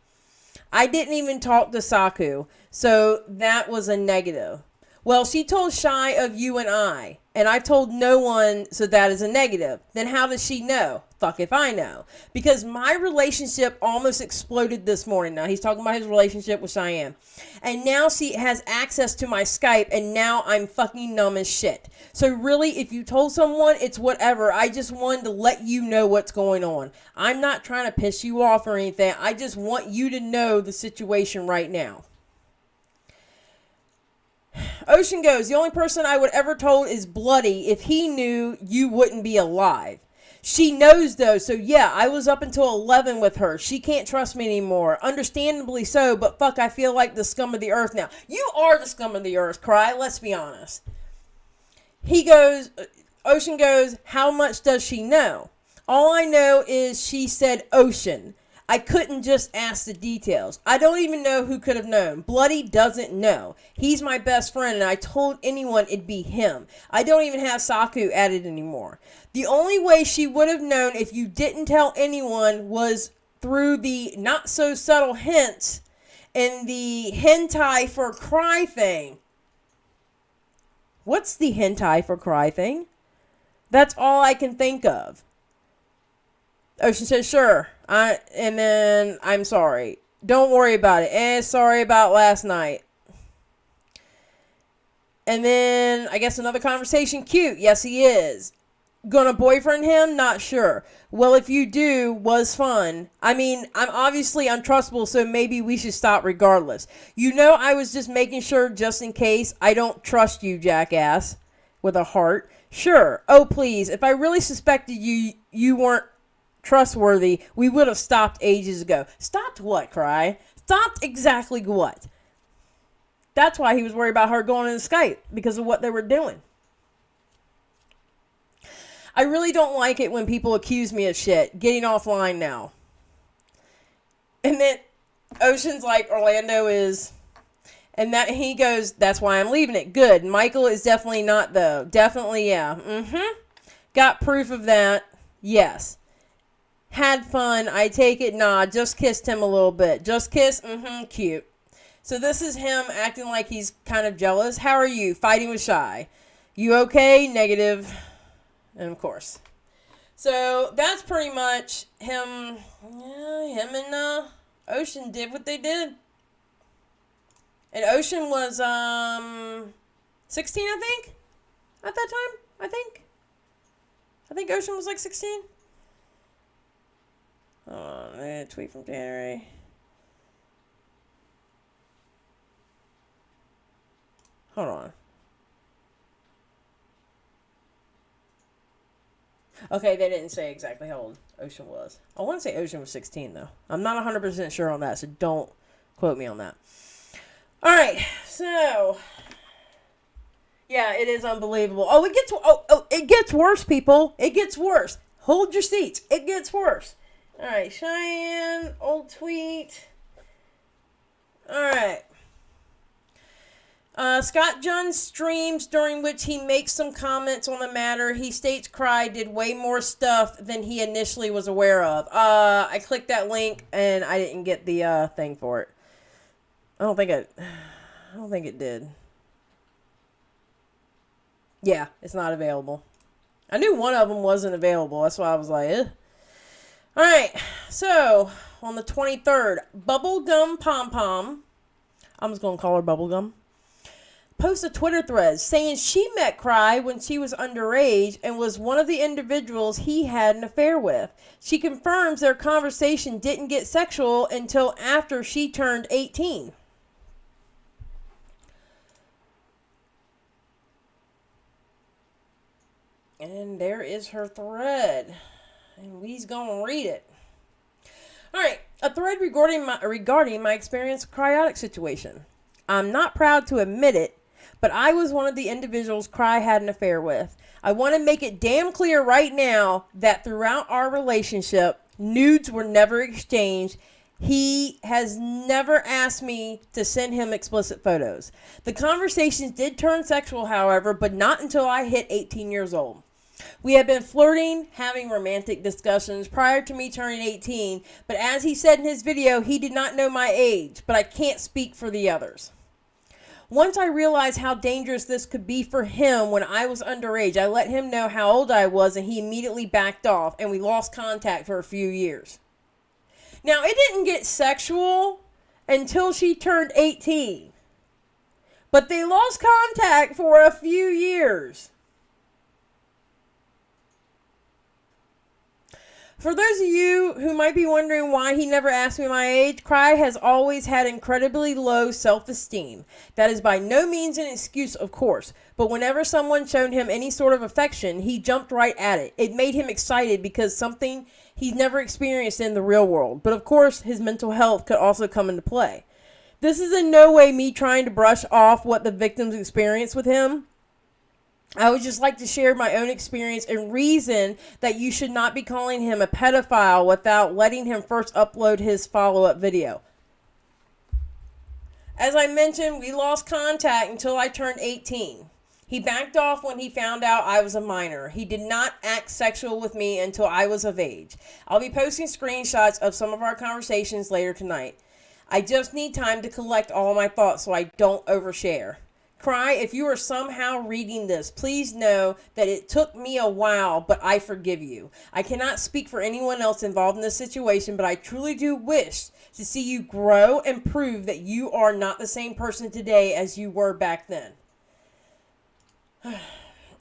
I didn't even talk to Saku, so that was a negative. Well, she told Shy of you and I told no one, so that is a negative. Then how does she know? Fuck if I know. Because my relationship almost exploded this morning. Now, he's talking about his relationship with Cheyenne. And now she has access to my Skype, and now I'm fucking numb as shit. So really, if you told someone, it's whatever. I just wanted to let you know what's going on. I'm not trying to piss you off or anything. I just want you to know the situation right now. Ocean goes, the only person I would ever told is Bloody. If he knew, you wouldn't be alive. She knows though, so yeah, I was up until 11 with her. She can't trust me anymore. Understandably so, but fuck, I feel like the scum of the earth now. You are the scum of the earth, Cry, let's be honest. Ocean goes, how much does she know? All I know is she said Ocean. I couldn't just ask the details. I don't even know who could have known. Bloody doesn't know. He's my best friend, and I told anyone it'd be him. I don't even have Saku added anymore. The only way she would have known if you didn't tell anyone was through the not-so-subtle hints and the hentai for Cry thing. What's the hentai for Cry thing? That's all I can think of. Ocean says, sure. And then, I'm sorry. Don't worry about it. Sorry about last night. And then, I guess another conversation. Cute. Yes, he is. Gonna boyfriend him? Not sure. Well, if you do, was fun. I mean, I'm obviously untrustable, so maybe we should stop regardless. You know, I was just making sure just in case. I don't trust you, jackass. With a heart. Sure. Oh, please. If I really suspected you weren't trustworthy, we would have stopped ages ago. Stopped what, Cry? Stopped exactly what? That's why he was worried about her going into Skype, because of what they were doing. I really don't like it when people accuse me of shit. Getting offline now. And then Ocean's like, Orlando is... And that he goes, that's why I'm leaving it. Good. Michael is definitely not, though. Definitely, yeah. Got proof of that. Yes. Had fun. I take it. Nah, just kissed him a little bit. Just kiss? Cute. So this is him acting like he's kind of jealous. How are you? Fighting with Shy. You okay? Negative. And of course. So that's pretty much him. Yeah, him and Ocean did what they did. And Ocean was 16, I think. At that time, I think Ocean was like 16. Oh, man, tweet from January. Hold on. Okay, they didn't say exactly how old Ocean was. I want to say Ocean was 16, though. I'm not 100% sure on that, so don't quote me on that. All right, so... Yeah, it is unbelievable. Oh, it gets worse, people. It gets worse. Hold your seats. It gets worse. All right, Cheyenne, old tweet. Alright. Scott Junn streams during which he makes some comments on the matter. He states Cry did way more stuff than he initially was aware of. I clicked that link and I didn't get the thing for it. I don't think it did. Yeah, it's not available. I knew one of them wasn't available. That's why I was like, eh. Alright, so on the 23rd, Bubblegum Pom Pom, I'm just going to call her Bubblegum, posts a Twitter thread saying she met Cry when she was underage and was one of the individuals he had an affair with. She confirms their conversation didn't get sexual until after she turned 18. And there is her thread. And we's gonna read it. Alright, a thread regarding my experience with Cryaotic situation. I'm not proud to admit it, but I was one of the individuals Cry had an affair with. I want to make it damn clear right now that throughout our relationship, nudes were never exchanged. He has never asked me to send him explicit photos. The conversations did turn sexual, however, but not until I hit 18 years old. We had been flirting, having romantic discussions prior to me turning 18, but as he said in his video, he did not know my age, but I can't speak for the others. Once I realized how dangerous this could be for him when I was underage, I let him know how old I was and he immediately backed off and we lost contact for a few years. Now, it didn't get sexual until she turned 18, but they lost contact for a few years. For those of you who might be wondering why he never asked me my age, Cry has always had incredibly low self-esteem. That is by no means an excuse, of course, but whenever someone showed him any sort of affection, he jumped right at it. It made him excited because something he's never experienced in the real world. But of course, his mental health could also come into play. This is in no way me trying to brush off what the victims experienced with him. I would just like to share my own experience and reason that you should not be calling him a pedophile without letting him first upload his follow-up video. As I mentioned, we lost contact until I turned 18. He backed off when he found out I was a minor. He did not act sexual with me until I was of age. I'll be posting screenshots of some of our conversations later tonight. I just need time to collect all my thoughts so I don't overshare. Cry, if you are somehow reading this, please know that it took me a while, but I forgive you. I cannot speak for anyone else involved in this situation, but I truly do wish to see you grow and prove that you are not the same person today as you were back then.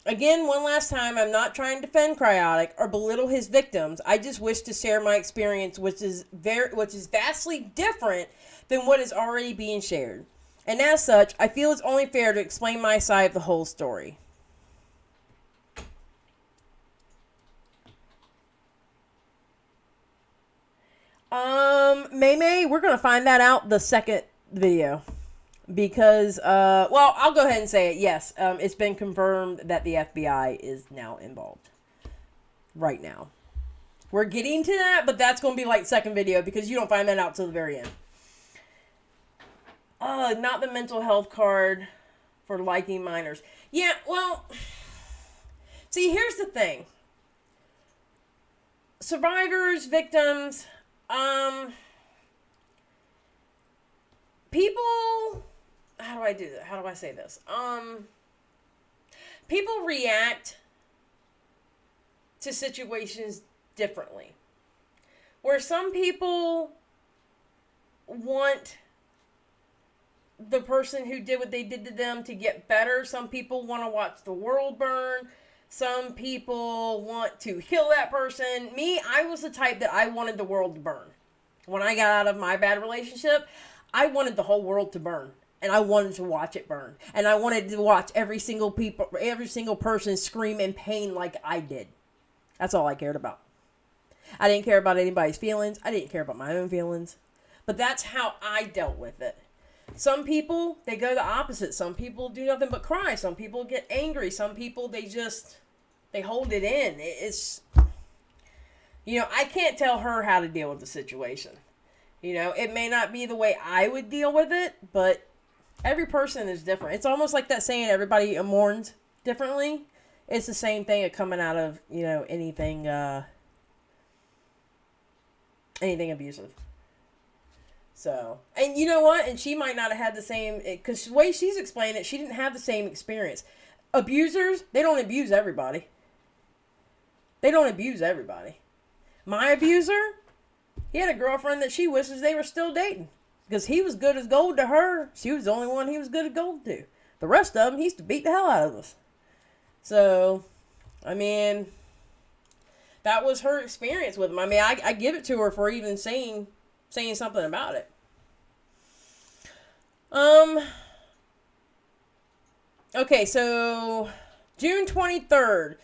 Again, one last time, I'm not trying to defend Cryaotic or belittle his victims. I just wish to share my experience, which is vastly different than what is already being shared. And as such, I feel it's only fair to explain my side of the whole story. May, we're going to find that out the second video. Because, well, I'll go ahead and say it. Yes, it's been confirmed that the FBI is now involved. Right now. We're getting to that, but that's going to be like second video because you don't find that out till the very end. Not the mental health card for liking minors. Yeah, well, see, here's the thing. Survivors, victims, people, how do I do that? How do I say this? People react to situations differently. Where some people want the person who did what they did to them to get better. Some people want to watch the world burn. Some people want to kill that person. Me, I was the type that I wanted the world to burn. When I got out of my bad relationship, I wanted the whole world to burn. And I wanted to watch it burn. And I wanted to watch every single person scream in pain like I did. That's all I cared about. I didn't care about anybody's feelings. I didn't care about my own feelings. But that's how I dealt with it. Some people, they go the opposite. Some people do nothing but cry. Some people get angry. Some people, they hold it in. I can't tell her how to deal with the situation. You know, it may not be the way I would deal with it, but every person is different. It's almost like that saying, everybody mourns differently. It's the same thing coming out of, you know, anything abusive. So, and you know what? And she might not have had the same, because the way she's explained it, she didn't have the same experience. Abusers, they don't abuse everybody. They don't abuse everybody. My abuser, he had a girlfriend that she wishes they were still dating. Because he was good as gold to her. She was the only one he was good as gold to. The rest of them, he used to beat the hell out of us. So, I mean, that was her experience with him. I mean, I give it to her for even saying something about it. Okay, so June 23rd.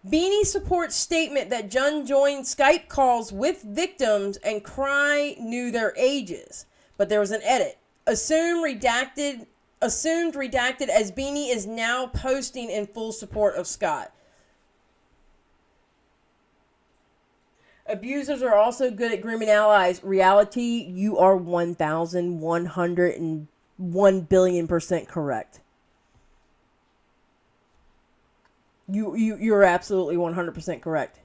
Beanie supports statement that Jun joined Skype calls with victims and Cry knew their ages. But there was an edit. Assumed redacted as Beanie is now posting in full support of Scott. Abusers are also good at grooming allies. Reality, you are 1,101 billion% correct. You're absolutely 100% correct.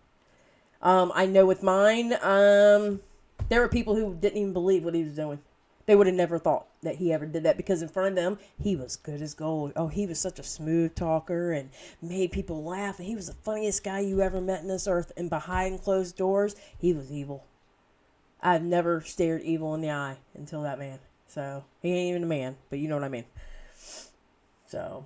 I know with mine, there were people who didn't even believe what he was doing. They would have never thought that he ever did that, because in front of them, he was good as gold. Oh, he was such a smooth talker and made people laugh. And he was the funniest guy you ever met in this earth. And behind closed doors, he was evil. I've never stared evil in the eye until that man. So, he ain't even a man, but you know what I mean. So,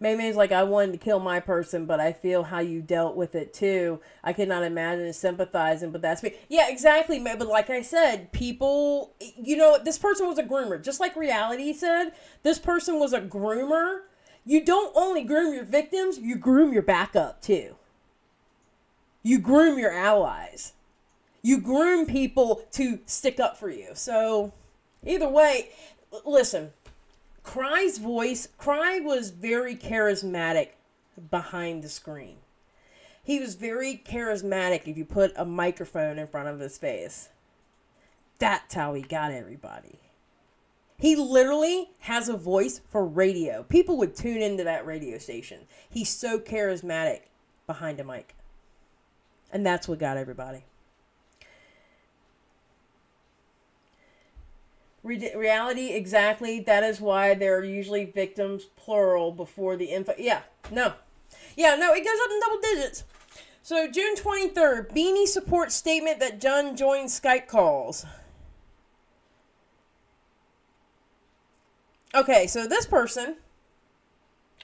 Maymay's like, I wanted to kill my person, but I feel how you dealt with it too. I cannot imagine sympathizing, but that's me. Yeah, exactly. But like I said, people, you know, this person was a groomer. Just like Reality said, this person was a groomer. You don't only groom your victims, you groom your backup too. You groom your allies. You groom people to stick up for you. So, either way, listen. Cry was very charismatic behind the screen. He was very charismatic if you put a microphone in front of his face. That's how he got everybody. He literally has a voice for radio. People would tune into that radio station. He's so charismatic behind a mic. And that's what got everybody. Reality, exactly. That is why there are usually victims, plural, before the info. Yeah, no, it goes up in double digits. So, June 23rd, Beanie supports statement that Jun joined Skype calls. Okay, so this person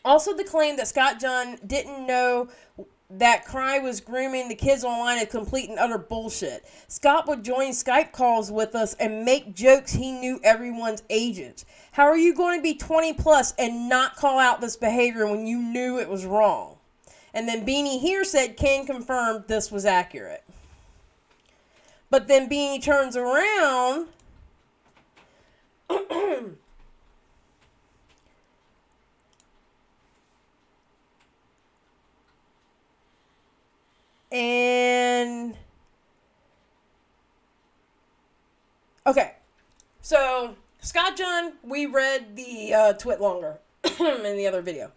also declaimed that Scott Jun didn't know that Cry was grooming the kids online is complete and utter bullshit. Scott would join Skype calls with us and make jokes he knew everyone's ages. How are you going to be 20 plus and not call out this behavior when you knew it was wrong? And then Beanie here said, can confirm this was accurate. But then Beanie turns around and okay, so Scott Jun, we read the twit longer in the other video.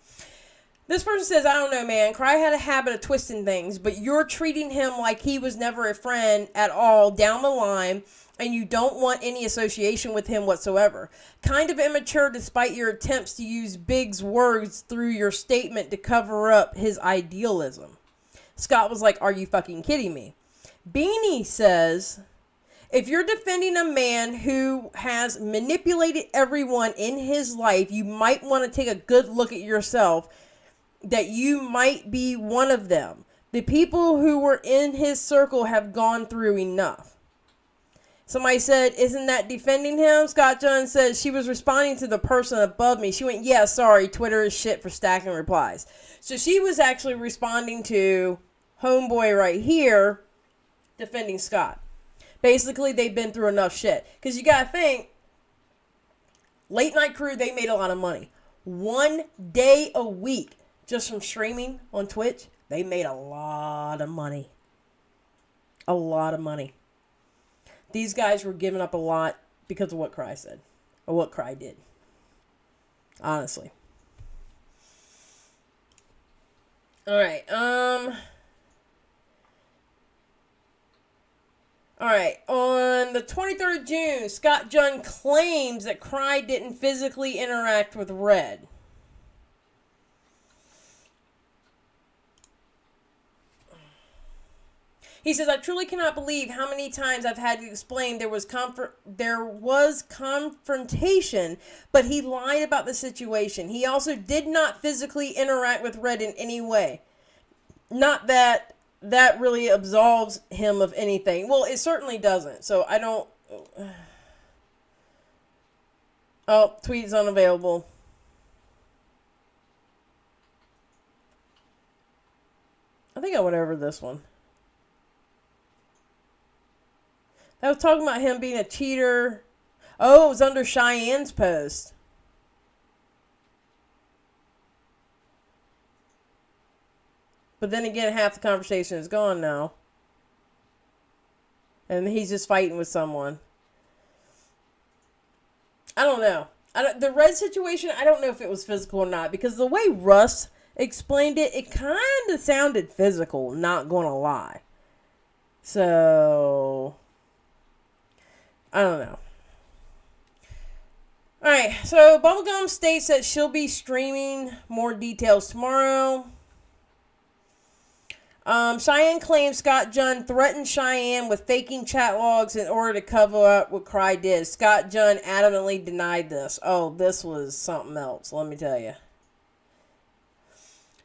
This person says, I don't know, man. Cry had a habit of twisting things, but you're treating him like he was never a friend at all down the line, and you don't want any association with him whatsoever. Kind of immature despite your attempts to use Big's words through your statement to cover up his idealism. Scott was like, are you fucking kidding me? Beanie says, if you're defending a man who has manipulated everyone in his life, you might want to take a good look at yourself, that you might be one of them. The people who were in his circle have gone through enough. Somebody said, isn't that defending him? Scott Jun says, she was responding to the person above me. She went, yeah, sorry, Twitter is shit for stacking replies. So she was actually responding to homeboy right here defending Scott. Basically, they've been through enough shit. Because you got to think, Late Night Crew, they made a lot of money. 1 day a week. Just from streaming on Twitch, they made a lot of money. A lot of money. These guys were giving up a lot because of what Cry said. Or what Cry did. Honestly. Alright, Alright, on the 23rd of June, Scott Jun claims that Cry didn't physically interact with Red. He says, I truly cannot believe how many times I've had to explain there was confrontation, but he lied about the situation. He also did not physically interact with Red in any way. Not that that really absolves him of anything. Well, it certainly doesn't. So I don't... Oh, tweet's unavailable. I think I went over this one. That was talking about him being a cheater. Oh, it was under Cheyenne's post. But then again, half the conversation is gone now. And he's just fighting with someone. I don't know. The Red situation, I don't know if it was physical or not. Because the way Russ explained it, it kind of sounded physical, not gonna lie. So... I don't know. Alright, so Bubblegum states that she'll be streaming more details tomorrow. Cheyenne claims Scott Jun threatened Cheyenne with faking chat logs in order to cover up what Cry did. Scott Jun adamantly denied this. Oh, this was something else, let me tell you.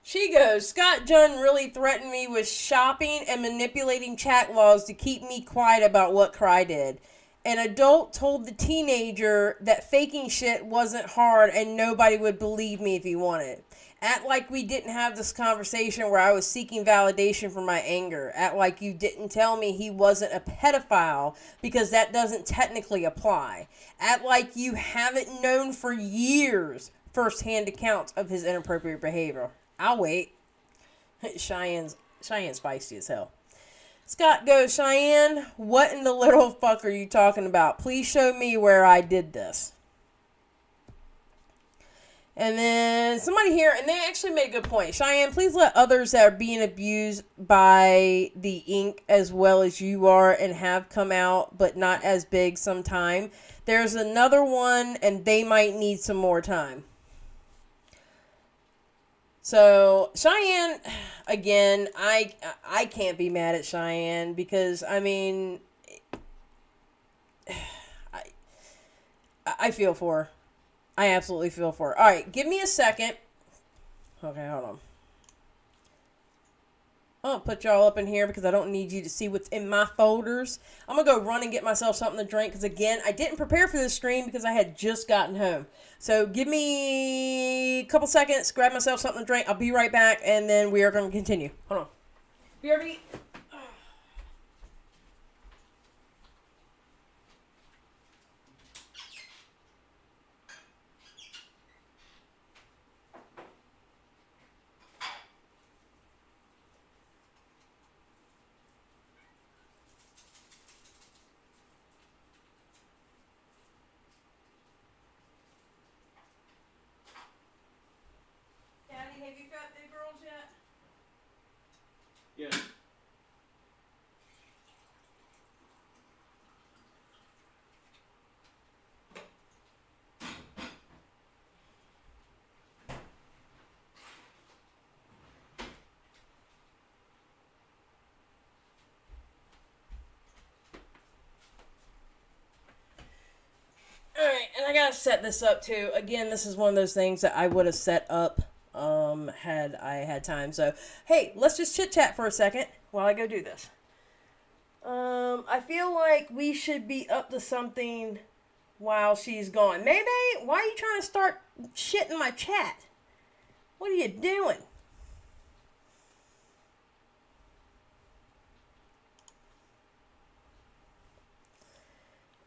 She goes, Scott Jun really threatened me with shopping and manipulating chat logs to keep me quiet about what Cry did. An adult told the teenager that faking shit wasn't hard and nobody would believe me if he wanted. Act like we didn't have this conversation where I was seeking validation for my anger. Act like you didn't tell me he wasn't a pedophile because that doesn't technically apply. Act like you haven't known for years first-hand accounts of his inappropriate behavior. I'll wait. Cheyenne's feisty as hell. Scott goes, Cheyenne, what in the little fuck are you talking about? Please show me where I did this. And then somebody here, and they actually made a good point. Cheyenne, please let others that are being abused by the ink as well as you are and have come out, but not as big sometime. There's another one, and they might need some more time. So, Cheyenne, again, I can't be mad at Cheyenne because, I mean, I feel for her. I absolutely feel for her. Alright, give me a second. Okay, hold on. I'll put y'all up in here because I don't need you to see what's in my folders. I'm going to go run and get myself something to drink because, again, I didn't prepare for this stream because I had just gotten home. So give me a couple seconds, grab myself something to drink. I'll be right back, and then we are going to continue. Hold on. BRB. Have you got the girls yet? Yes. Alright, and I gotta set this up too. Again, this is one of those things that I would have set up had I had time. So, hey, let's just chit chat for a second while I go do this. I feel like we should be up to something while she's gone. Maybe, why are you trying to start shit in my chat? What are you doing?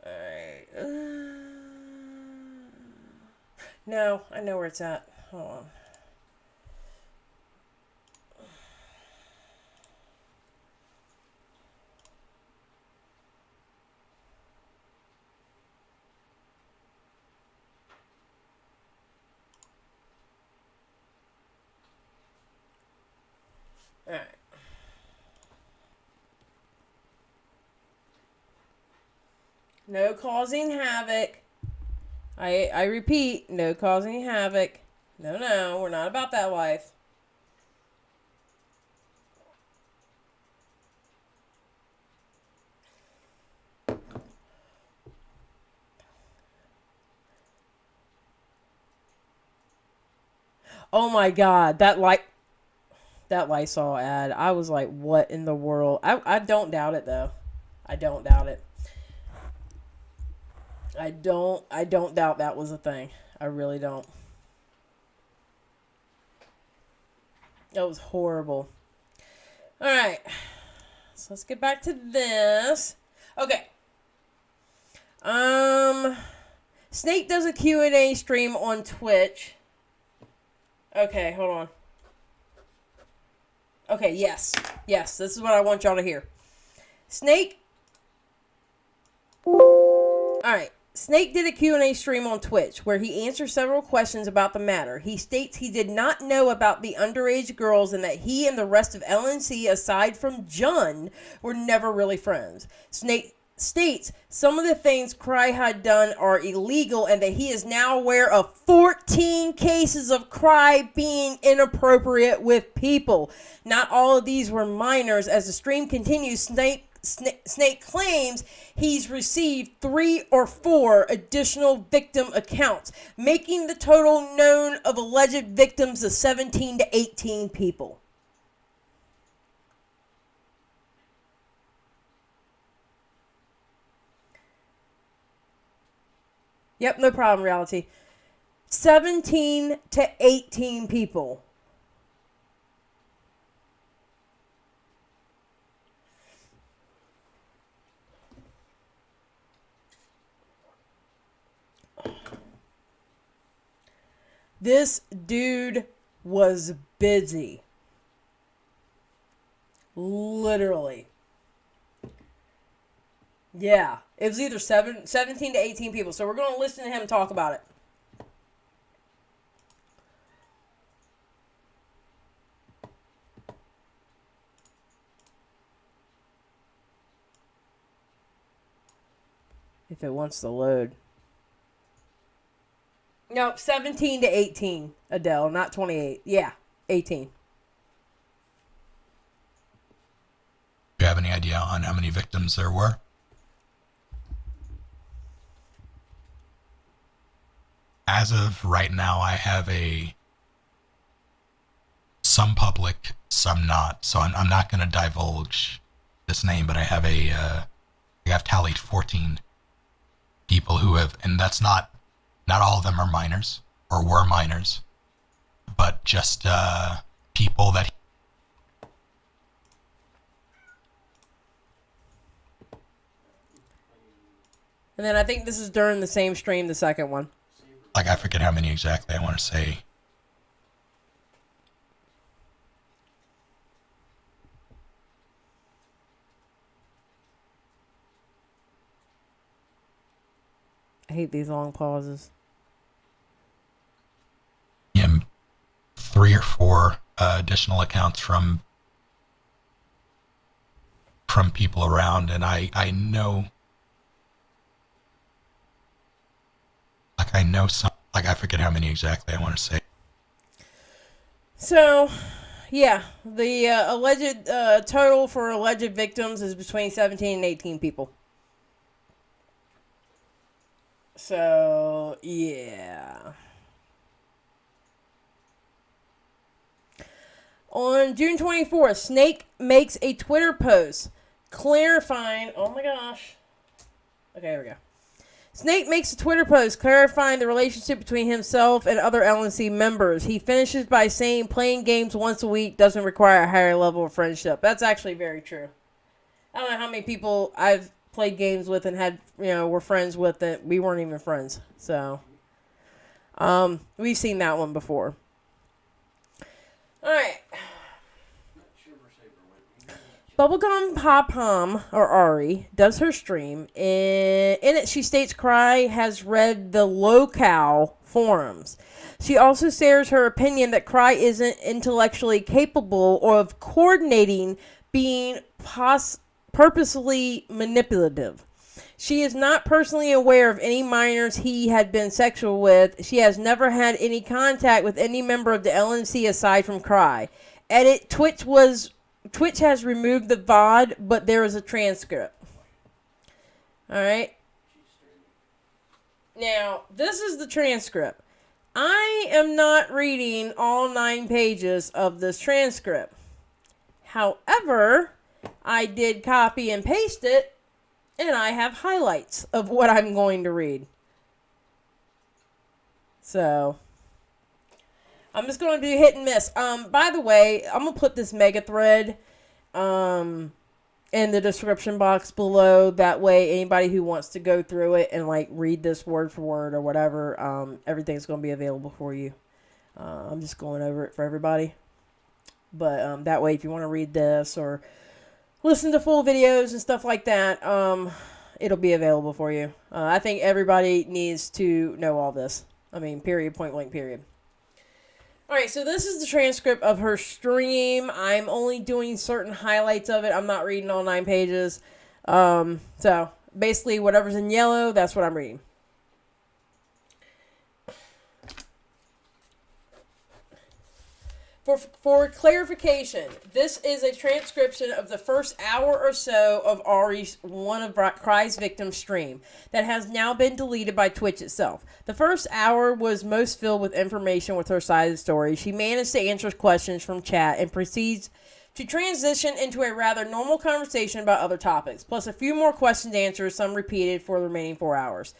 Alright. No, I know where it's at. Hold on. No causing havoc. I repeat, no causing havoc. No, we're not about that life. Oh my God, that Lysol ad. I was like, what in the world? I don't doubt it though. I don't doubt it. I don't doubt that was a thing. I really don't. That was horrible. All right. So let's get back to this. Okay. Snake does a Q&A stream on Twitch. Okay, hold on. Okay, yes. Yes, this is what I want y'all to hear. Snake. Alright. Snake did a Q&A stream on Twitch where he answered several questions about the matter. He states he did not know about the underage girls and that he and the rest of LNC, aside from Jun, were never really friends. Snake states some of the things Cry had done are illegal and that he is now aware of 14 cases of Cry being inappropriate with people. Not all of these were minors. As the stream continues, Snake claims he's received 3 or 4 additional victim accounts, making the total known of alleged victims of 17 to 18 people. Yep, no problem, reality. 17 to 18 people. This dude was busy. Literally. Yeah. It was either 17 to 18 people. So we're going to listen to him talk about it. If it wants to load. Nope, 17 to 18, Adele, not 28. Yeah, 18. Do you have any idea on how many victims there were? As of right now, I have some public, some not. So I'm not going to divulge this name, but I have tallied 14 people who have, and that's not all of them are minors or were minors, but just people that. And then I think this is during the same stream, the second one. Like, I forget how many exactly. I want to say. I hate these long pauses. Yeah, 3 or 4 additional accounts from people around, and I know. I know some, I forget how many exactly I want to say. So, yeah, the alleged total for alleged victims is between 17 and 18 people. So, yeah. On June 24th, Snake makes a Twitter post clarifying... Oh my gosh. Okay, here we go. Snake makes a Twitter post clarifying the relationship between himself and other LNC members. He finishes by saying playing games once a week doesn't require a higher level of friendship. That's actually very true. I don't know how many people I've played games with and had, were friends with that we weren't even friends. So, we've seen that one before. All right. Bubblegum Pop Hum, or Ari, does her stream. In it, she states Cry has read the locale forums. She also shares her opinion that Cry isn't intellectually capable of coordinating, being purposely manipulative. She is not personally aware of any minors he had been sexual with. She has never had any contact with any member of the LNC aside from Cry. Edit, Twitch has removed the VOD, but there is a transcript. Alright. Now, this is the transcript. I am not reading all 9 pages of this transcript. However, I did copy and paste it, and I have highlights of what I'm going to read. So, I'm just going to do hit and miss. By the way, I'm going to put this mega thread in the description box below. That way, anybody who wants to go through it and like read this word for word or whatever, everything's going to be available for you. I'm just going over it for everybody. But that way, if you want to read this or listen to full videos and stuff like that, it'll be available for you. I think everybody needs to know all this. I mean, period, point blank, period. Alright, so this is the transcript of her stream. I'm only doing certain highlights of it. I'm not reading all 9 pages. So, basically, whatever's in yellow, that's what I'm reading. For clarification, this is a transcription of the first hour or so of Ari's, one of Cry's victims' stream that has now been deleted by Twitch itself. The first hour was most filled with information with her side of the story. She managed to answer questions from chat and proceeds to transition into a rather normal conversation about other topics, plus a few more questions answered, some repeated for the remaining 4 hours.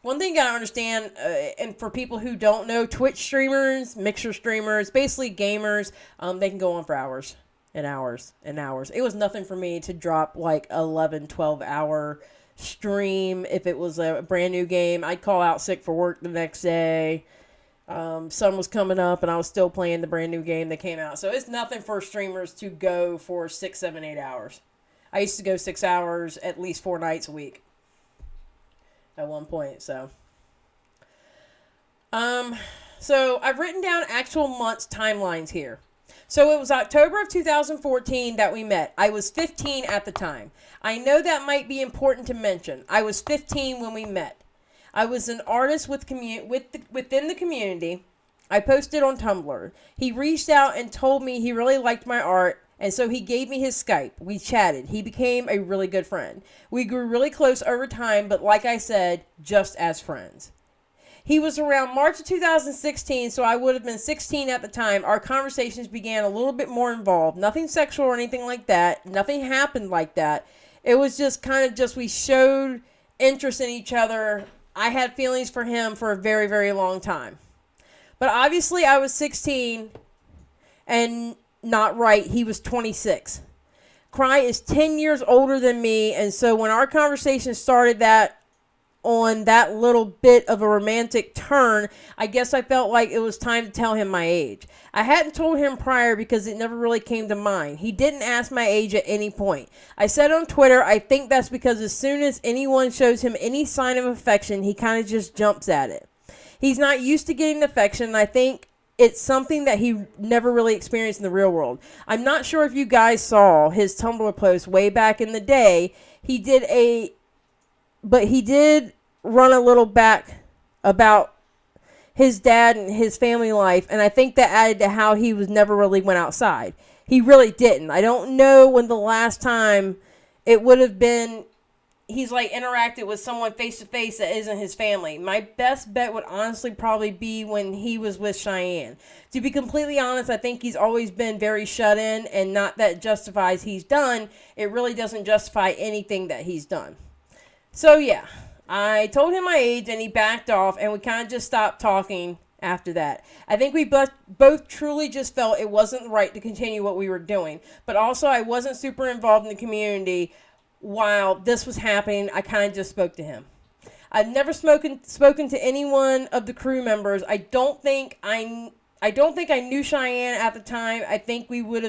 One thing you gotta understand, and for people who don't know, Twitch streamers, Mixer streamers, basically gamers, they can go on for hours and hours and hours. It was nothing for me to drop like 11, 12 hour stream if it was a brand new game. I'd call out sick for work the next day. Sun was coming up and I was still playing the brand new game that came out. So it's nothing for streamers to go for 6, 7, 8 hours. I used to go 6 hours at least 4 nights a week. At one point, so I've written down actual months timelines here. So it was October of 2014 that we met. I was 15 at the time. I know that might be important to mention. I was 15 when we met. I was an artist within the community. I posted on Tumblr. He reached out and told me he really liked my art. And so he gave me his Skype. We chatted. He became a really good friend. We grew really close over time, but like I said, just as friends. He was around March of 2016, so I would have been 16 at the time. Our conversations began a little bit more involved. Nothing sexual or anything like that. Nothing happened like that. It was just kind of just we showed interest in each other. I had feelings for him for a very, very long time. But obviously I was 16 and not right. He was 26. Cry is 10 years older than me, and so when our conversation started that on that little bit of a romantic turn, I guess I felt like it was time to tell him my age. I hadn't told him prior because it never really came to mind. He didn't ask my age at any point. I said on Twitter, I think that's because as soon as anyone shows him any sign of affection, he kind of just jumps at it. He's not used to getting affection, and I think it's something that he never really experienced in the real world. I'm not sure if you guys saw his Tumblr post way back in the day. He did run a little back about his dad and his family life, and I think that added to how he never really went outside. He really didn't. I don't know when the last time it would have been he's like interacted with someone face to face that isn't his family. My best bet would honestly probably be when he was with Cheyenne. To be completely honest, I think he's always been very shut in, and not that justifies he's done. It really doesn't justify anything that he's done. So yeah, I told him my age and he backed off, and we kind of just stopped talking after that. I think we both truly just felt it wasn't right to continue what we were doing, but also I wasn't super involved in the community while this was happening. I kind of just spoke to him. I've never spoken to anyone of the crew members. I don't think I knew Cheyenne at the time. I think they would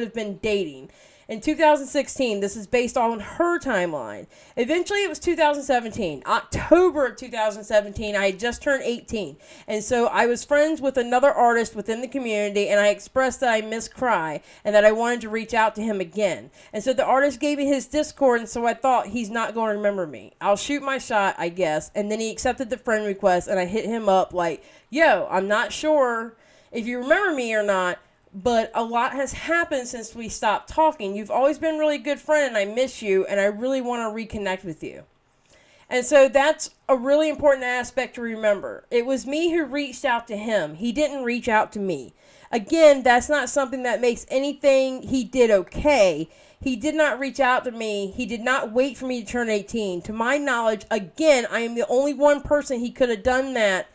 have been dating. In 2016, this is based on her timeline. Eventually, it was 2017. October of 2017, I had just turned 18. And so I was friends with another artist within the community, and I expressed that I miss Cry and that I wanted to reach out to him again. And so the artist gave me his Discord, and so I thought, he's not going to remember me. I'll shoot my shot, I guess. And then he accepted the friend request, and I hit him up like, yo, I'm not sure if you remember me or not, but a lot has happened since we stopped talking. You've always been a really good friend, and I miss you, and I really want to reconnect with you. And so that's a really important aspect to remember. It was me who reached out to him. He didn't reach out to me. Again, that's not something that makes anything he did okay. He did not reach out to me. He did not wait for me to turn 18. To my knowledge, again, I am the only one person he could have done that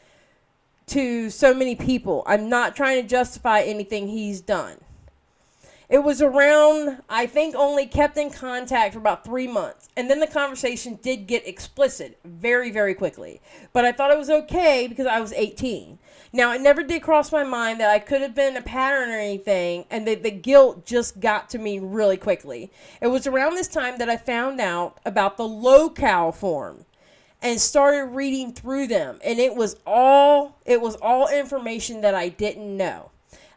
to so many people. I'm not trying to justify anything he's done. It was around, I think, only kept in contact for about 3 months. And then the conversation did get explicit very, very quickly. But I thought it was okay because I was 18. Now, it never did cross my mind that I could have been a pattern or anything, and the guilt just got to me really quickly. It was around this time that I found out about the locale form and started reading through them, and it was all information that I didn't know.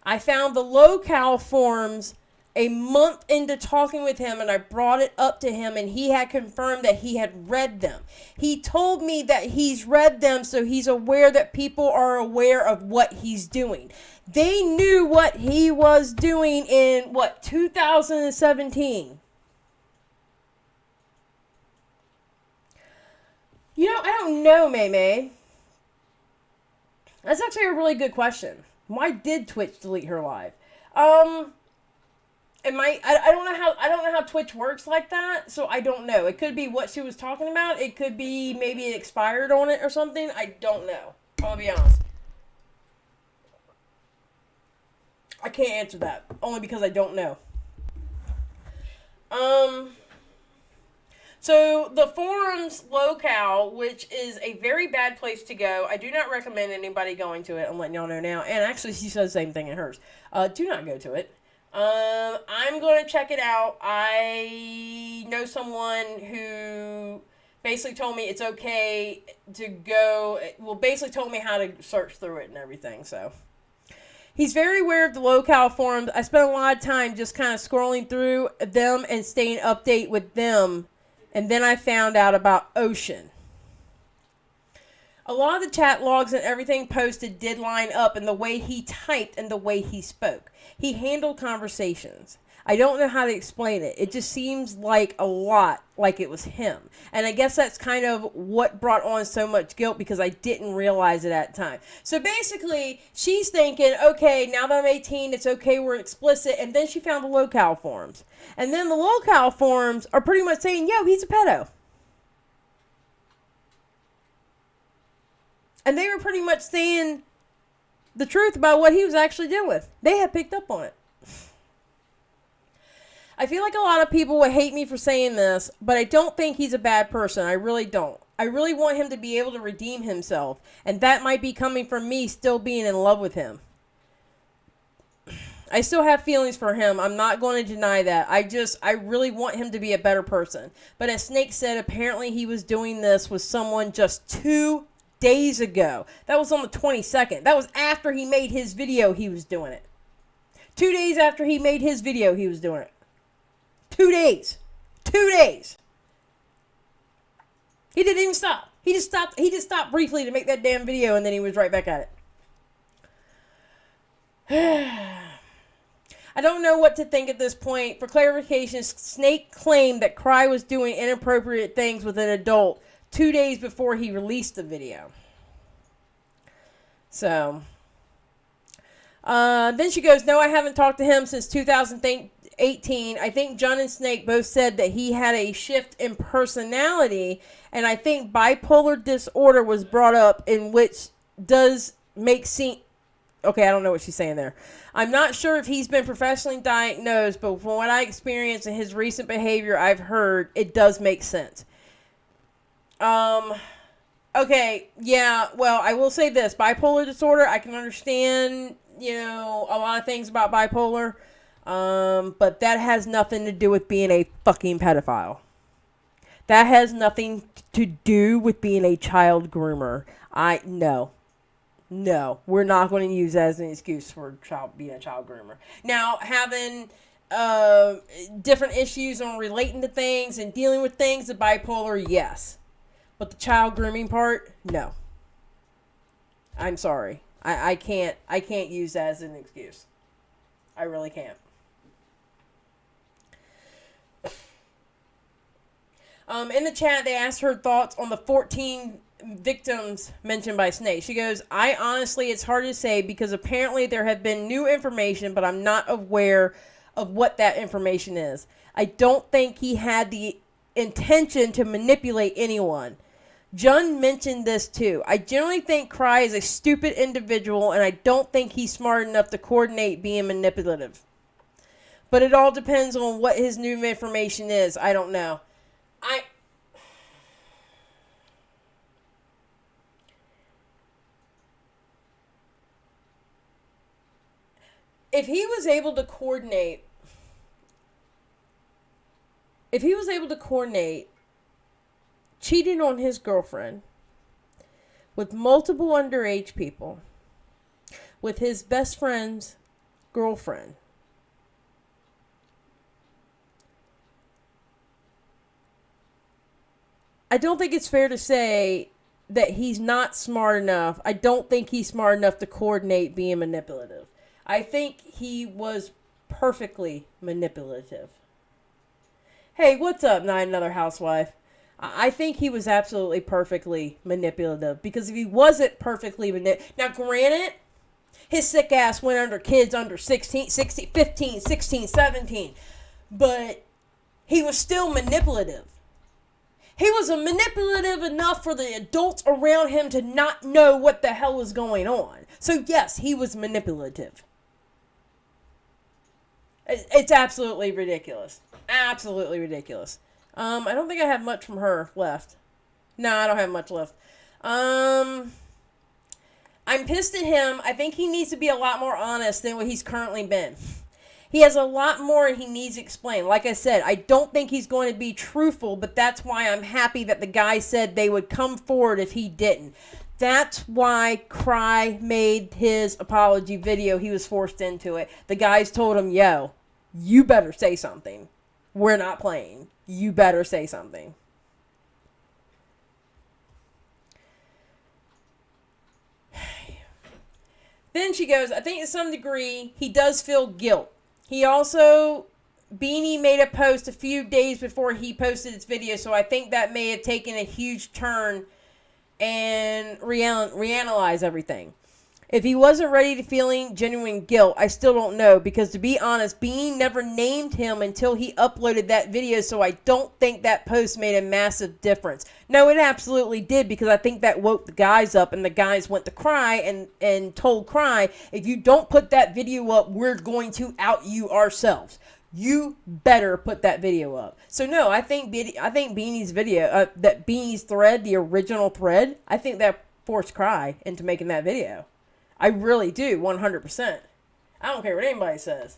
I found the locale forms a month into talking with him, and I brought it up to him, and he had confirmed that he had read them. He told me that he's read them, so he's aware that people are aware of what he's doing. They knew what he was doing in, 2017. You know, I don't know, May. That's actually a really good question. Why did Twitch delete her live? I don't know how Twitch works like that, so I don't know. It could be what she was talking about. It could be maybe it expired on it or something. I don't know. I'll be honest. I can't answer that, only because I don't know. So the forums locale, which is a very bad place to go. I do not recommend anybody going to it. I'm letting y'all know now. And actually, she says the same thing in hers. Do not go to it. I'm going to check it out. I know someone who basically told me it's okay to go. Well, basically told me how to search through it and everything. So he's very aware of the locale forums. I spent a lot of time just kind of scrolling through them and staying update with them. And then I found out about Ocean. A lot of the chat logs and everything posted did line up in the way he typed and the way he spoke. He handled conversations. I don't know how to explain it. It just seems like a lot like it was him. And I guess that's kind of what brought on so much guilt because I didn't realize it at the time. So basically, she's thinking, okay, now that I'm 18, it's okay, we're explicit. And then she found the locale forums. And then the locale forums are pretty much saying, yo, he's a pedo. And they were pretty much saying the truth about what he was actually doing. They had picked up on it. I feel like a lot of people would hate me for saying this, but I don't think he's a bad person. I really don't. I really want him to be able to redeem himself, and that might be coming from me still being in love with him. I still have feelings for him. I'm not going to deny that. I really want him to be a better person. But as Snake said, apparently he was doing this with someone just 2 days ago. That was on the 22nd. That was after he made his video, he was doing it. 2 days after he made his video, he was doing it. 2 days. 2 days. He didn't even stop. He just stopped briefly to make that damn video, and then he was right back at it. I don't know what to think at this point. For clarification, Snake claimed that Cry was doing inappropriate things with an adult 2 days before he released the video. So, then she goes, no, I haven't talked to him since 2018. I think John and Snake both said that he had a shift in personality, and I think bipolar disorder was brought up, in which does make sense. Okay, I don't know what she's saying there. I'm not sure if he's been professionally diagnosed, but from what I experienced in his recent behavior, I've heard it does make sense. Okay, yeah, well, I will say this. Bipolar disorder, I can understand, a lot of things about bipolar. But that has nothing to do with being a fucking pedophile. That has nothing to do with being a child groomer. No, we're not going to use that as an excuse for being a child groomer. Now, having different issues on relating to things and dealing with things, the bipolar, yes. But the child grooming part, no. I'm sorry. I can't use that as an excuse. I really can't. In the chat, they asked her thoughts on the 14 victims mentioned by Snake. She goes, it's hard to say because apparently there have been new information, but I'm not aware of what that information is. I don't think he had the intention to manipulate anyone. Jun mentioned this too. I generally think Cry is a stupid individual, and I don't think he's smart enough to coordinate being manipulative. But it all depends on what his new information is. I don't know. If he was able to coordinate cheating on his girlfriend with multiple underage people, with his best friend's girlfriend, I don't think it's fair to say that he's not smart enough. I don't think he's smart enough to coordinate being manipulative. I think he was perfectly manipulative. Hey, what's up, Not Another Housewife? I think he was absolutely perfectly manipulative. Because if he wasn't perfectly manipulative... Now, granted, his sick ass went under kids under 15, 16, 17. But he was still manipulative. He was manipulative enough for the adults around him to not know what the hell was going on. So, yes, he was manipulative. It's absolutely ridiculous. Absolutely ridiculous. I don't think I have much from her left. No, I don't have much left. I'm pissed at him. I think he needs to be a lot more honest than what he's currently been. He has a lot more he needs to explain. Like I said, I don't think he's going to be truthful, but that's why I'm happy that the guy said they would come forward if he didn't. That's why Cry made his apology video. He was forced into it. The guys told him, yo, you better say something. We're not playing. You better say something. Then she goes, I think to some degree, he does feel guilt. He also, Beanie made a post a few days before he posted his video, so I think that may have taken a huge turn and reanalyze everything. If he wasn't ready to feeling genuine guilt, I still don't know, because to be honest, Beanie never named him until he uploaded that video, so I don't think that post made a massive difference. No, it absolutely did, because I think that woke the guys up, and the guys went to Cry and told Cry, if you don't put that video up, we're going to out you ourselves. You better put that video up. So no, I think Beanie's video, that Beanie's thread, the original thread, I think that forced Cry into making that video. I really do, 100%. I don't care what anybody says.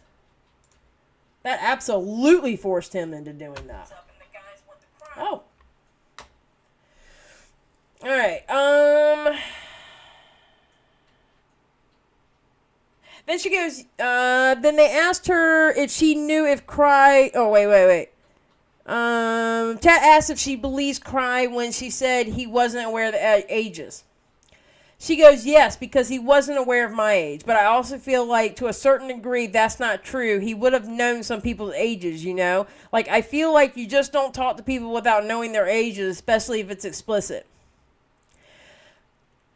That absolutely forced him into doing that. Oh. Alright, Then she goes, then they asked her if she knew if Cry... Oh, wait. Chat asked if she believes Cry when she said he wasn't aware of the ages. She goes, yes, because he wasn't aware of my age. But I also feel like, to a certain degree, that's not true. He would have known some people's ages, you know? Like, I feel like you just don't talk to people without knowing their ages, especially if it's explicit.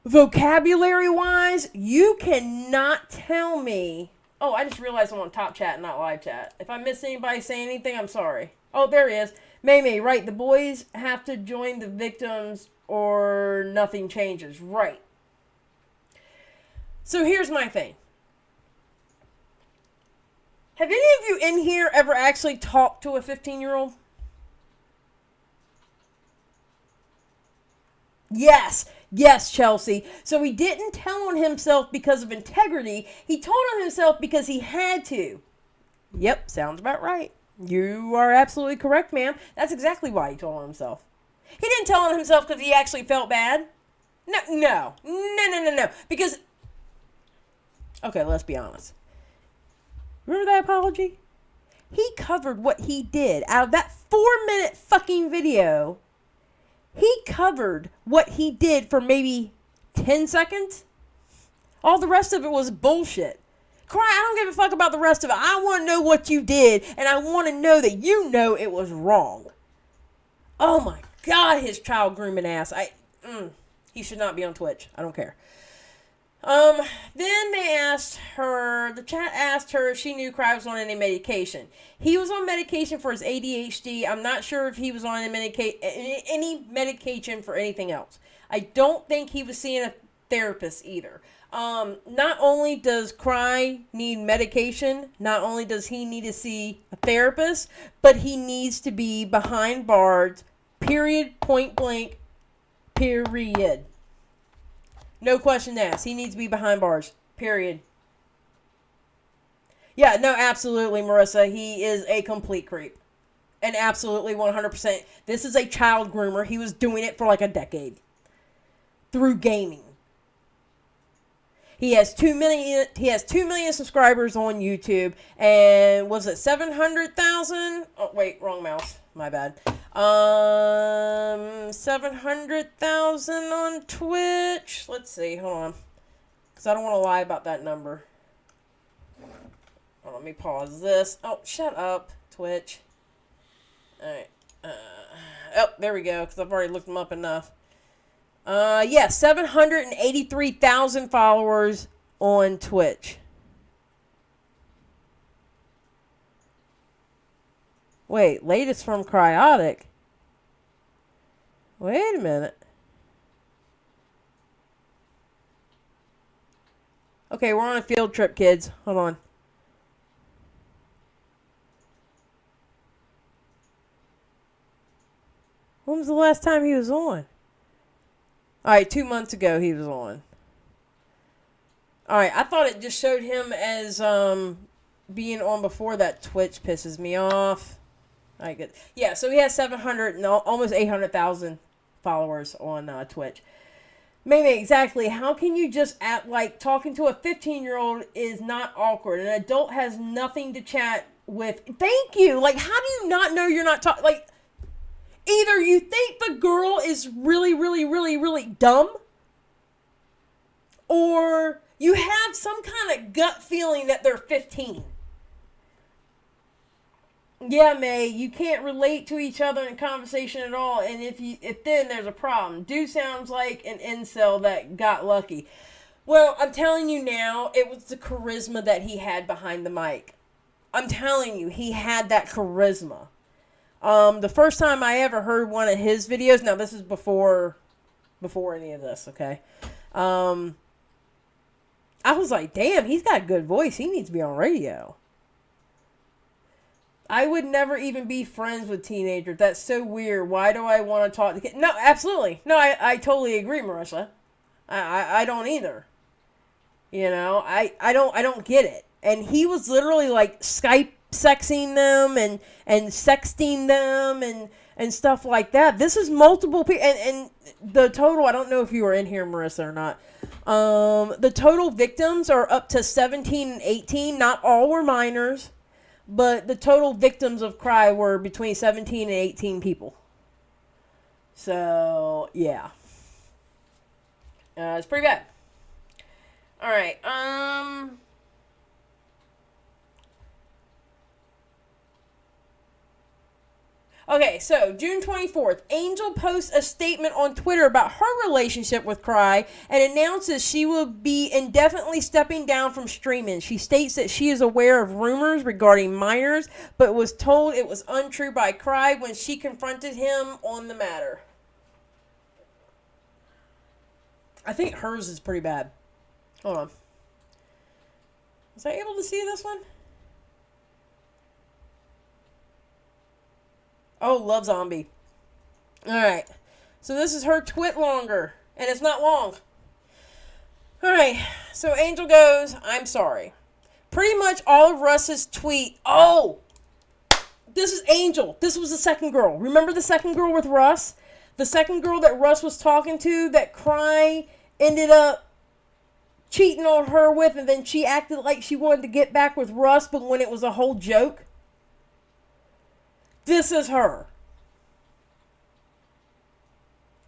Vocabulary-wise, you cannot tell me... Oh, I just realized I'm on top chat, not live chat. If I missed anybody saying anything, I'm sorry. Oh, there he is. May, right, the boys have to join the victims or nothing changes. Right. So here's my thing. Have any of you in here ever actually talked to a 15-year-old? Yes, Chelsea. So he didn't tell on himself because of integrity. He told on himself because he had to. Yep, sounds about right. You are absolutely correct, ma'am. That's exactly why he told on himself. He didn't tell on himself because he actually felt bad. No. Because, okay, let's be honest. Remember that apology? He covered what he did. Out of that 4-minute fucking video, he covered what he did for maybe 10 seconds. All the rest of it was bullshit. Cry, I don't give a fuck about the rest of it. I want to know what you did, and I want to know that you know it was wrong. Oh my God, his child grooming ass. He should not be on Twitch. I don't care. Then they asked her, the chat asked her if she knew Cry was on any medication. He was on medication for his ADHD. I'm not sure if he was on any medication for anything else. I don't think he was seeing a therapist either. Not only does Cry need medication, not only does he need to see a therapist, but he needs to be behind bars, period, point blank, period. No question asked. He needs to be behind bars. Period. Yeah, no, absolutely, Marissa. He is a complete creep. And absolutely 100%. This is a child groomer. He was doing it for like a decade. Through gaming. He has 2 million subscribers on YouTube. And was it 700,000? Oh, wait, wrong mouse. My bad. 700,000 on Twitch. Let's see. Hold on. Because I don't want to lie about that number. Oh, let me pause this. Oh, shut up, Twitch. Alright. Oh, there we go. Because I've already looked them up enough. Yeah, 783,000 followers on Twitch. Wait, latest from Cryaotic. Wait a minute. Okay, we're on a field trip, kids. Hold on. When was the last time he was on? Alright, 2 months ago he was on. Alright, I thought it just showed him as being on before that. Twitch pisses me off. Alright, good. Yeah, so he has 700 and almost 800,000 followers on Twitch. Maybe exactly. How can you just act like talking to a 15-year-old is not awkward? An adult has nothing to chat with. Thank you. Like, how do you not know you're not talking? Like, either you think the girl is really, really, really, really dumb, or you have some kind of gut feeling that they're 15. Yeah, May, you can't relate to each other in conversation at all, and if then there's a problem. Dude sounds like an incel that got lucky. Well, I'm telling you now, it was the charisma that he had behind the mic. I'm telling you, he had that charisma. The first time I ever heard one of his videos, now this is before any of this, okay? I was like, damn, he's got a good voice. He needs to be on radio. I would never even be friends with teenagers. That's so weird. Why do I want to talk to kids? No, absolutely. No, I totally agree, Marissa. I don't either. You know, I don't get it. And he was literally like Skype sexing them and sexting them and stuff like that. This is multiple people. And the total, I don't know if you were in here, Marissa, or not. The total victims are up to 17 and 18. Not all were minors. But the total victims of Cry were between 17 and 18 people. So, yeah. It's pretty bad. Alright, Okay, so June 24th, Angel posts a statement on Twitter about her relationship with Cry and announces she will be indefinitely stepping down from streaming. She states that she is aware of rumors regarding minors, but was told it was untrue by Cry when she confronted him on the matter. I think hers is pretty bad. Hold on. Was I able to see this one? Oh, Love Zombie. Alright. So this is her twit longer. And it's not long. Alright. So Angel goes, I'm sorry. pretty much all of Russ's tweet. Oh, this is Angel. This was the second girl. Remember the second girl with Russ? The second girl that Russ was talking to that Cry ended up cheating on her with, and then she acted like she wanted to get back with Russ, but when it was a whole joke. This is her.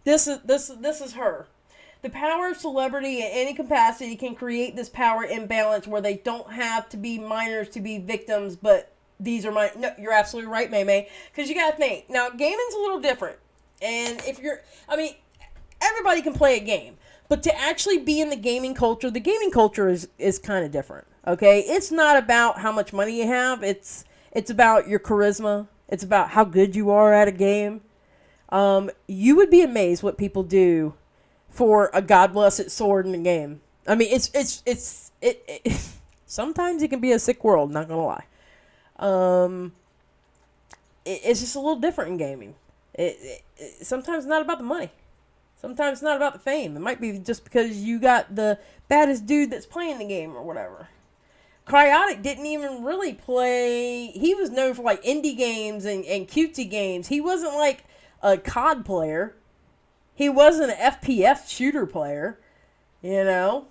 This is her. The power of celebrity in any capacity can create this power imbalance where they don't have to be minors to be victims, but these are my... No, you're absolutely right, May. Because you got to think. Now, gaming's a little different. And if you're... I mean, everybody can play a game. But to actually be in the gaming culture is kind of different. Okay? It's not about how much money you have. It's about your charisma. It's about how good you are at a game. You would be amazed what people do for a God-blessed sword in the game. I mean, it's sometimes it can be a sick world, not gonna lie. It's just a little different in gaming. Sometimes it's not about the money. Sometimes it's not about the fame. It might be just because you got the baddest dude that's playing the game or whatever. Cryaotic didn't even really play... He was known for, like, indie games and cutesy games. He wasn't, like, a COD player. He wasn't an FPS shooter player. You know?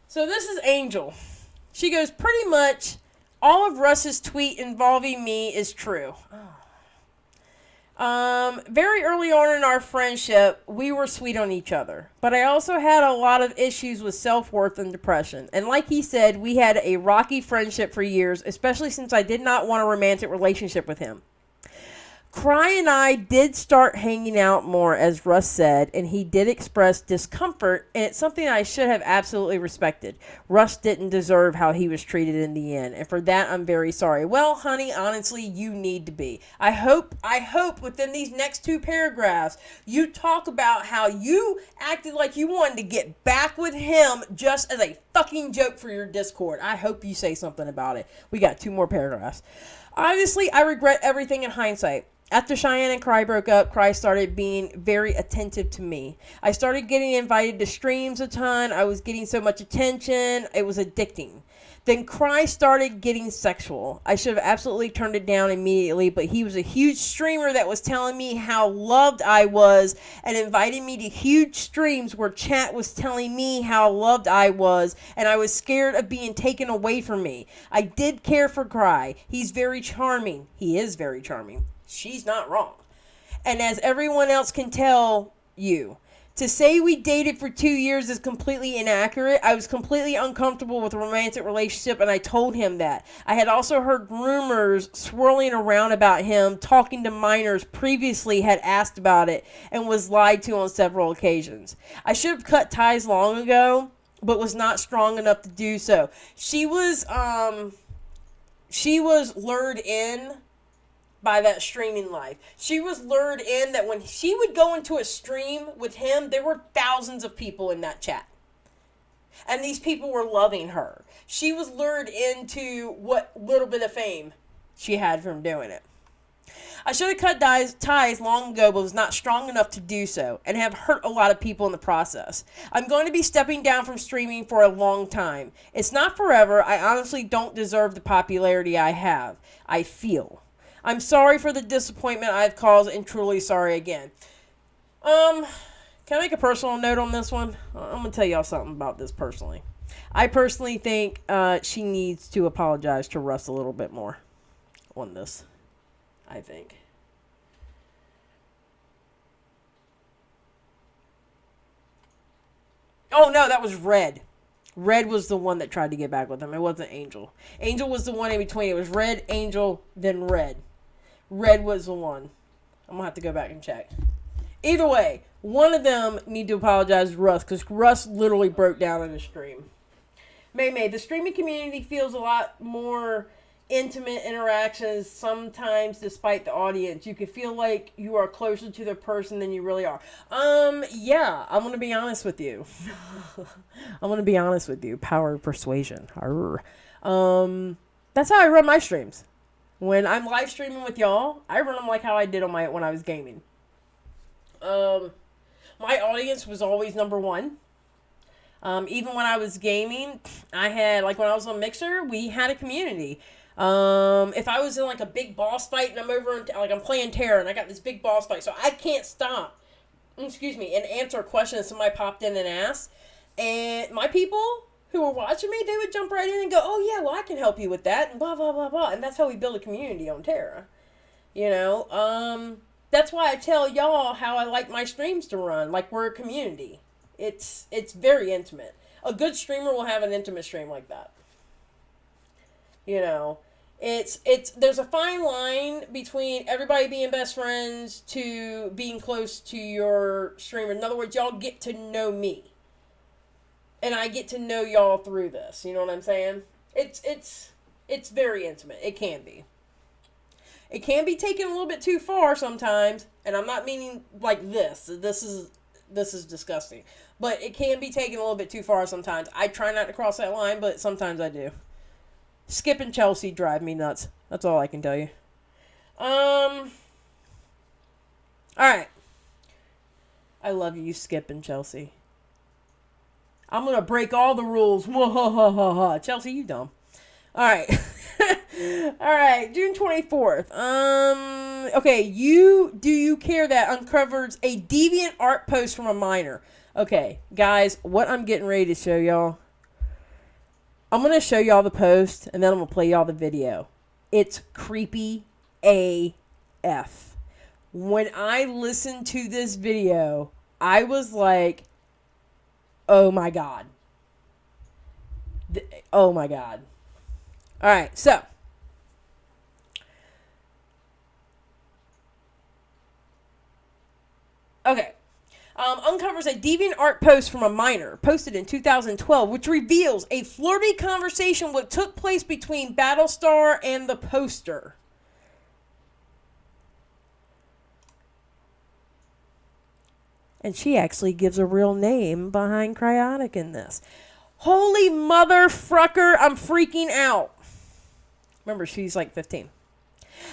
So this is Angel. She goes, pretty much all of Russ's tweet involving me is true. Very early on in our friendship, we were sweet on each other. But I also had a lot of issues with self-worth and depression. And like he said, we had a rocky friendship for years, especially since I did not want a romantic relationship with him. Cry and I did start hanging out more, as Russ said, and he did express discomfort, and it's something I should have absolutely respected. Russ didn't deserve how he was treated in the end, and for that, I'm very sorry. Well, honey, honestly, you need to be. I hope within these next 2 paragraphs, you talk about how you acted like you wanted to get back with him just as a fucking joke for your Discord. I hope you say something about it. We got 2 more paragraphs. Obviously, I regret everything in hindsight. After Cheyenne and Cry broke up, Cry started being very attentive to me. I started getting invited to streams a ton. I was getting so much attention. It was addicting. Then Cry started getting sexual. I should have absolutely turned it down immediately, but he was a huge streamer that was telling me how loved I was and inviting me to huge streams where chat was telling me how loved I was, and I was scared of being taken away from me. I did care for Cry. He's very charming. He is very charming. She's not wrong. And as everyone else can tell you, to say we dated for 2 years is completely inaccurate. I was completely uncomfortable with a romantic relationship, and I told him that. I had also heard rumors swirling around about him talking to minors previously, had asked about it, and was lied to on several occasions. I should have cut ties long ago, but was not strong enough to do so. She was lured in by that streaming life. She was lured in that when she would go into a stream with him, there were thousands of people in that chat. And these people were loving her. She was lured into what little bit of fame she had from doing it. I should have cut ties long ago, but was not strong enough to do so, and have hurt a lot of people in the process. I'm going to be stepping down from streaming for a long time. It's not forever. I honestly don't deserve the popularity I have. I feel. I'm sorry for the disappointment I've caused, and truly sorry again. Can I make a personal note on this one? I'm going to tell y'all something about this personally. I personally think she needs to apologize to Russ a little bit more on this. I think. Oh, no, that was Red. Red was the one that tried to get back with him. It wasn't Angel. Angel was the one in between. It was Red, Angel, then Red. Red was the one. I'm going to have to go back and check. Either way, one of them need to apologize to Russ, because Russ literally broke down in the stream. May, the streaming community feels a lot more intimate interactions sometimes despite the audience. You can feel like you are closer to the person than you really are. Yeah, I'm going to be honest with you. I'm going to be honest with you. Power of persuasion. That's how I run my streams. When I'm live streaming with y'all, I run them like how I did on when I was gaming. My audience was always number one. Even when I was gaming, I had, like, when I was on Mixer, we had a community. If I was in, like, a big boss fight and I'm over, like, I'm playing Terra and I got this big boss fight, so I can't stop, excuse me, and answer a question that somebody popped in and asked. And my people who were watching me, they would jump right in and go, oh, yeah, well, I can help you with that, and blah, blah, blah, blah. And that's how we build a community on Terra. You know? That's why I tell y'all how I like my streams to run. Like, we're a community. It's very intimate. A good streamer will have an intimate stream like that. You know, there's a fine line between everybody being best friends to being close to your streamer. In other words, y'all get to know me, and I get to know y'all through this. You know what I'm saying? It's very intimate. It can be. It can be taken a little bit too far sometimes, and I'm not meaning like this. This is disgusting. But it can be taken a little bit too far sometimes. I try not to cross that line, but sometimes I do. Skip and Chelsea drive me nuts. That's all I can tell you. Alright. I love you, Skip and Chelsea. I'm gonna break all the rules. Chelsea, you dumb. Alright. Alright, June 24th. Okay, do you care that uncovers a deviant art post from a minor? Okay, guys, what I'm getting ready to show y'all. I'm going to show y'all the post, and then I'm going to play y'all the video. It's creepy AF. When I listened to this video, I was like, oh my God. Oh my God. Alright, so. Okay. Uncovers a deviant art post from a minor, posted in 2012, which reveals a flirty conversation what took place between Battlestar and the poster. And she actually gives a real name behind Cryaotic in this. Holy motherfucker, I'm freaking out. Remember, she's like 15.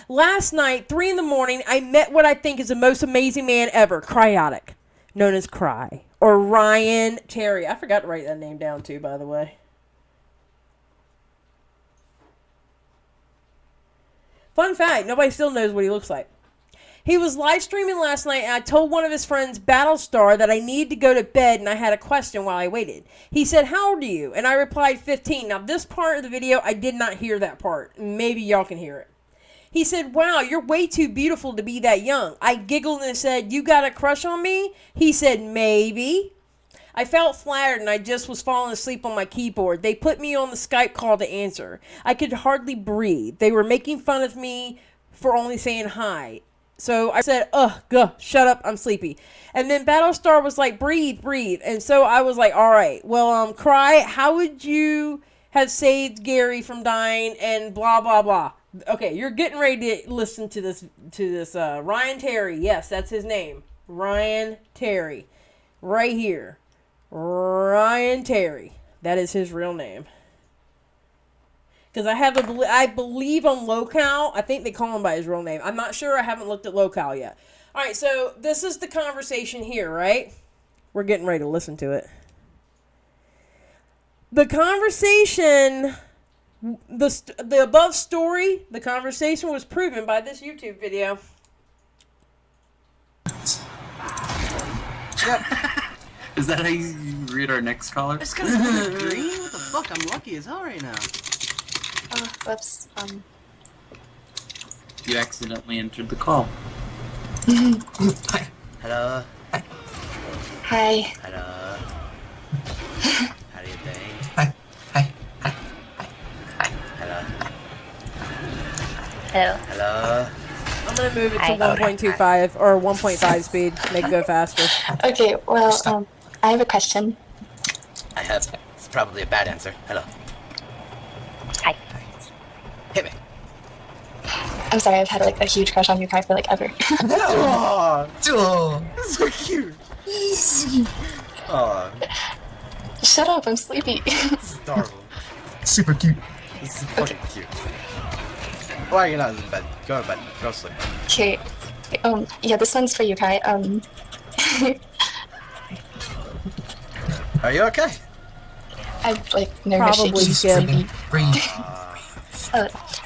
Last night, 3 in the morning, I met what I think is the most amazing man ever, Cryaotic, known as Cry, or Ryan Terry. I forgot to write that name down too, by the way. Fun fact, nobody still knows what he looks like. He was live streaming last night, and I told one of his friends, Battlestar, that I needed to go to bed, and I had a question while I waited. He said, how old are you? And I replied, 15. Now, this part of the video, I did not hear that part. Maybe y'all can hear it. He said, wow, you're way too beautiful to be that young. I giggled and said, you got a crush on me? He said, maybe. I felt flattered and I just was falling asleep on my keyboard. They put me on the Skype call to answer. I could hardly breathe. They were making fun of me for only saying hi. So I said, shut up, I'm sleepy. And then Battlestar was like, breathe. And so I was like, all right, well, Cry, how would you have saved Gary from dying and blah, blah, blah. Okay, you're getting ready to listen to this Ryan Terry. Yes, that's his name. Ryan Terry. Right here. Ryan Terry. That is his real name. Because I believe on Locale, I think they call him by his real name. I'm not sure. I haven't looked at Locale yet. All right, so this is the conversation here, right? We're getting ready to listen to it. The conversation, the above story, the conversation was proven by this YouTube video. Yep. Is that how you read our next caller? It's gonna be green? What the fuck? I'm lucky as hell right now. Oh, whoops. You accidentally entered the call. Hi. Hello. Hi. Hello. How do you think? Hello. Hello. Hello. I'm going to move it to Hi. 1.25 or 1.5 speed. Make it go faster. Okay, well, I have a question. It's probably a bad answer. Hello. Hi. Hit me. I'm sorry, I've had like a huge crush on you, Kai, for like ever. Oh, so cute. Oh, Shut up, I'm sleepy. this is adorable. Super cute. This is fucking cute. Why are you not in bed? Go to bed. Go to sleep. Okay. Yeah, this one's for you, Kai. Are you okay? I'm like nervous, Probably shaky, skip. sleepy. Breathe.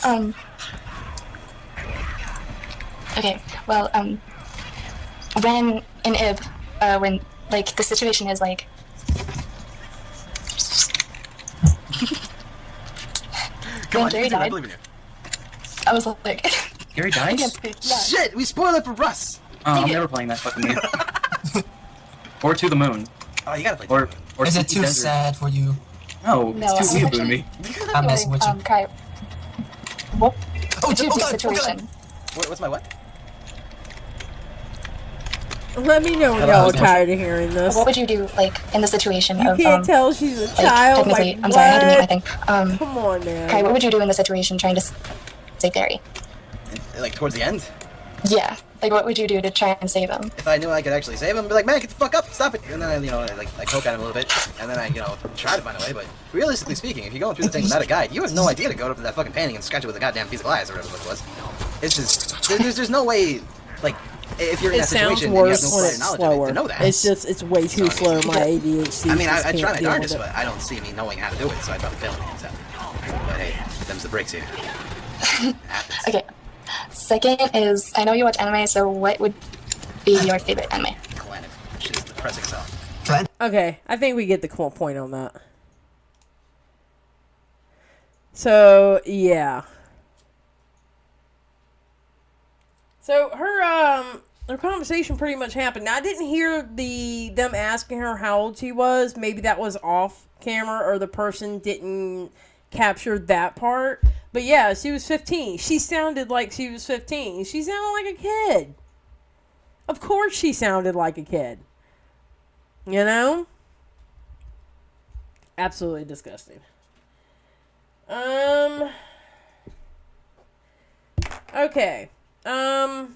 Um. Okay. Well, when in IB, when like the situation is like. Come on, Gary you can do it. I died. believe in you. I was like, Gary I dies? can't speak. Yeah. Shit, we spoil it for Russ. Oh, I'm Dang it. never playing that fucking game. Or To the Moon. Oh, you gotta play. Or Is it Sleepy too Desert. sad for you? No, No, I it's was too weeaboo to actually me. I'm messing with you. What Oh, would you do God, situation? What's my what? Let me know when Hello, y'all are how's it? tired of hearing this. What would you do, like, in the situation You of, can't tell she's a like, child. technically, Like, I'm sorry, I had to mute my what? thing. Come on, man. Kai, what would you do in the situation trying to save Gary? Like towards the end, Yeah. Like, what would you do to try and save him? if I knew I could actually save him, I'd be like, man, get the fuck up, stop it. And then I poke at him a little bit, and then I try to find a way. But realistically speaking, if you're going through the thing without a guide, you have no idea to go up to that fucking painting and scratch it with a goddamn piece of glass or whatever it was. It's just there's no way, like. If you're in It that sounds situation and you have worse no when prior it's knowledge of it, slower. to know that. It's way too slow. My ADHD. I mean, just I can't try my deal darndest, with it. but I don't see me knowing how to do it, so I'd probably fail at it. But hey, them's the breaks here. Happens. Okay. Second is, I know you watch anime, so what would be your favorite anime? Planet. Shit is depressing as hell. Plan- Okay, I think we get the cool point on that. So yeah. So her conversation pretty much happened. Now I didn't hear them asking her how old she was. Maybe that was off camera or the person didn't capture that part. But yeah, she was 15. She sounded like she was 15. She sounded like a kid. Of course she sounded like a kid. You know? Absolutely disgusting. Okay. Alright,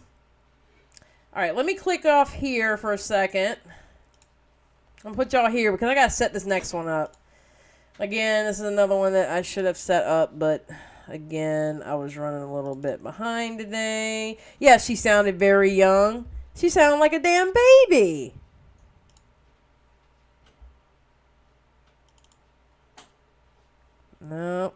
let me click off here for a second. I'm gonna put y'all here because I gotta set this next one up. Again, this is another one that I should have set up, but again, I was running a little bit behind today. Yeah, she sounded very young. She sounded like a damn baby. No.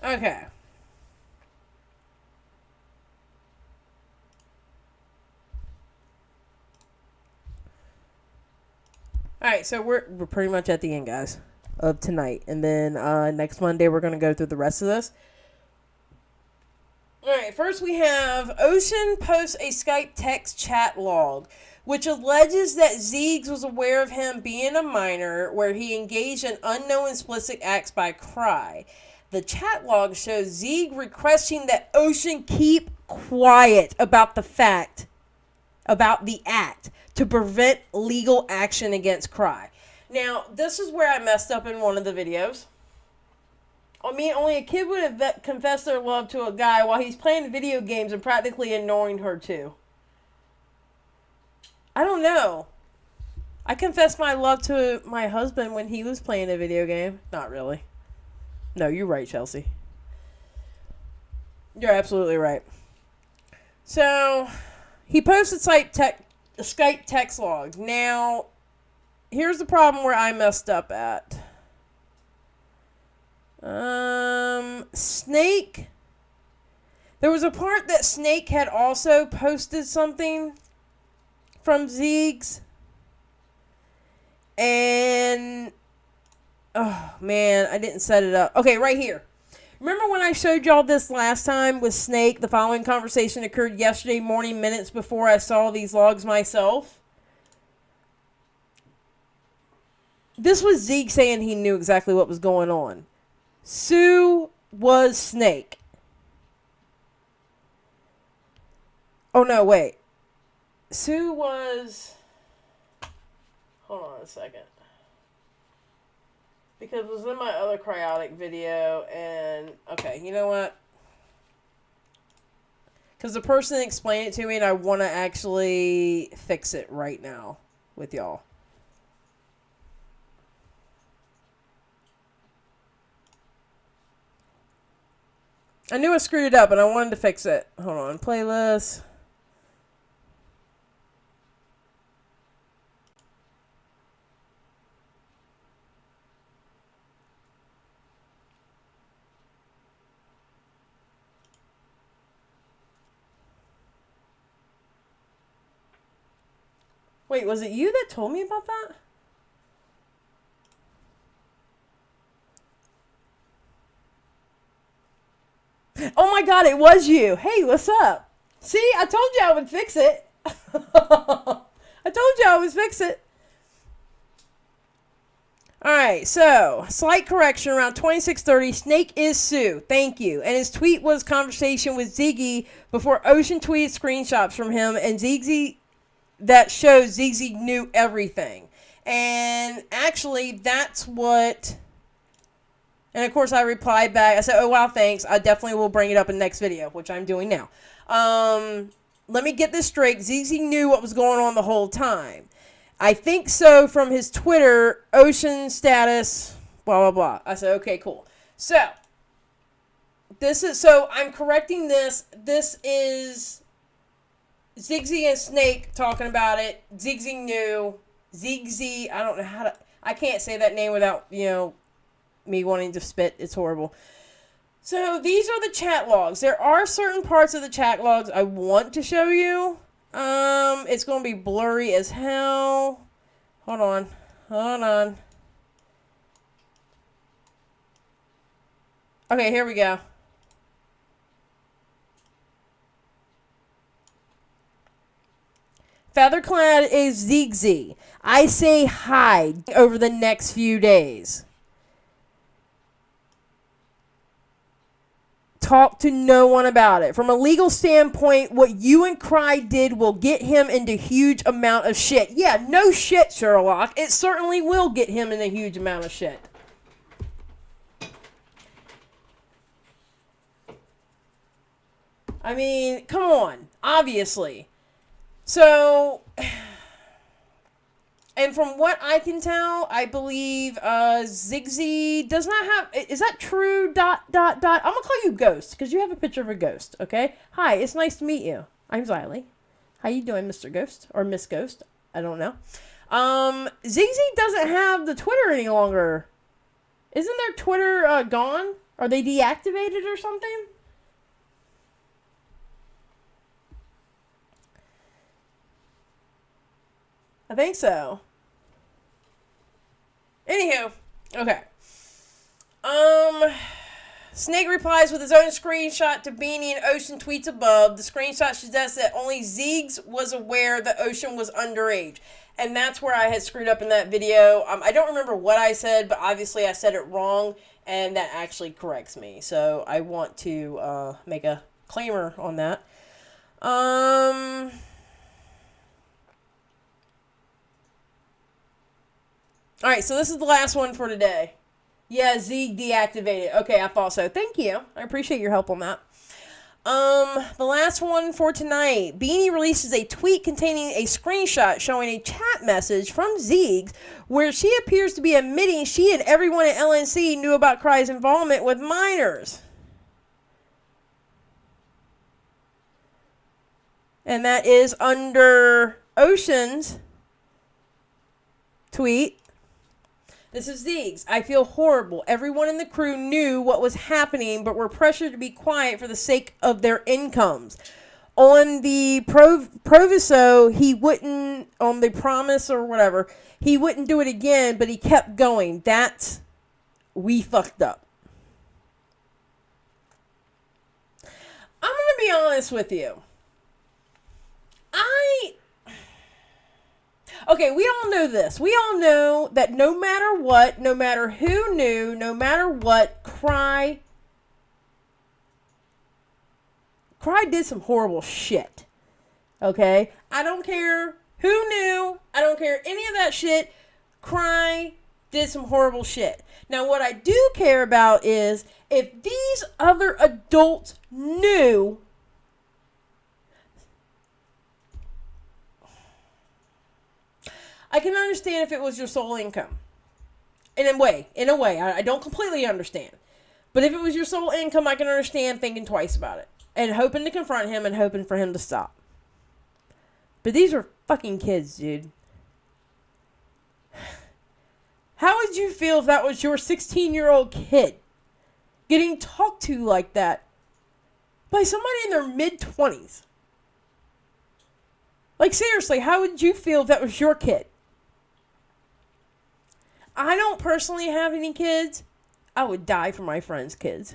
Okay. Alright, so we're pretty much at the end, guys, of tonight. And then next Monday we're going to go through the rest of this. Alright, first we have Ocean posts a Skype text chat log, which alleges that Ziggs was aware of him being a minor, where he engaged in unknown explicit acts by Cry. The chat log shows Zig requesting that Ocean keep quiet about the act, to prevent legal action against Cry. Now, this is where I messed up in one of the videos. I mean, only a kid would have confessed their love to a guy while he's playing video games and practically ignoring her too. I don't know. I confessed my love to my husband when he was playing a video game. Not really. No, you're right, Chelsea. You're absolutely right. So, he posted Skype text log. Now, here's the problem where I messed up at. Snake. There was a part that Snake had also posted something from Ziggs. And, oh man, I didn't set it up. Okay, right here. Remember when I showed y'all this last time with Snake? The following conversation occurred yesterday morning, minutes before I saw these logs myself. This was Zeke saying he knew exactly what was going on. Sue was Snake. Oh, no, wait. Sue was... Hold on a second. Because it was in my other Cryaotic video, and, okay, you know what? Because the person explained it to me, and I want to actually fix it right now with y'all. I knew I screwed it up, and I wanted to fix it. Hold on, playlist. Wait, was it you that told me about that? Oh my god, it was you. Hey, what's up? See, I told you I would fix it. I told you I would fix it. Alright, so, slight correction, around 26:30, Snake is Sue. Thank you. And his tweet was conversation with Ziggy before Ocean tweeted screenshots from him, and Ziggy that shows Ziggy knew everything. And actually, that's what... And of course, I replied back. I said, oh, wow, thanks. I definitely will bring it up in the next video, which I'm doing now. Let me get this straight. Ziggy knew what was going on the whole time. I think so from his Twitter, Ocean status, blah, blah, blah. I said, okay, cool. So, I'm correcting this. This is Ziggy and Snake talking about it. Ziggy knew. Ziggy, I don't know how to, I can't say that name without, me wanting to spit. It's horrible. So, these are the chat logs. There are certain parts of the chat logs I want to show you. It's going to be blurry as hell. Hold on. Okay, here we go. Featherclad is Ziggy. I say hi over the next few days. Talk to no one about it. From a legal standpoint, what you and Cry did will get him into huge amount of shit. Yeah, no shit, Sherlock. It certainly will get him in a huge amount of shit. I mean, come on. Obviously. So... And from what I can tell, I believe Ziggy does not have... Is that true? ... I'm going to call you Ghost, because you have a picture of a ghost, okay? Hi, it's nice to meet you. I'm Xylee. How you doing, Mr. Ghost? Or Miss Ghost? I don't know. Ziggy doesn't have the Twitter any longer. Isn't their Twitter gone? Are they deactivated or something? I think so. Anywho, okay. Snake replies with his own screenshot to Beanie and Ocean tweets above. The screenshot suggests that only Ziggs was aware that Ocean was underage. And that's where I had screwed up in that video. I don't remember what I said, but obviously I said it wrong, and that actually corrects me. So I want to make a claimer on that. Alright, so this is the last one for today. Yeah, Z deactivated. Okay, I thought so. Thank you. I appreciate your help on that. The last one for tonight. Beanie releases a tweet containing a screenshot showing a chat message from Ziggs where she appears to be admitting she and everyone at LNC knew about Cry's involvement with minors. And that is under Ocean's tweet. This is Ziggs. I feel horrible. Everyone in the crew knew what was happening, but were pressured to be quiet for the sake of their incomes. On the proviso, he wouldn't, on the promise or whatever, he wouldn't do it again, but he kept going. That's, we fucked up. I'm going to be honest with you. Okay, we all know this. We all know that no matter what, no matter who knew, no matter what, Cry did some horrible shit. Okay? I don't care who knew. I don't care any of that shit. Cry did some horrible shit. Now, what I do care about is if these other adults knew. I can understand if it was your sole income. In a way, I don't completely understand. But if it was your sole income, I can understand thinking twice about it. And hoping to confront him and hoping for him to stop. But these are fucking kids, dude. How would you feel if that was your 16-year-old kid getting talked to like that by somebody in their mid-20s? Like, seriously, how would you feel if that was your kid? I don't personally have any kids. I would die for my friends' kids.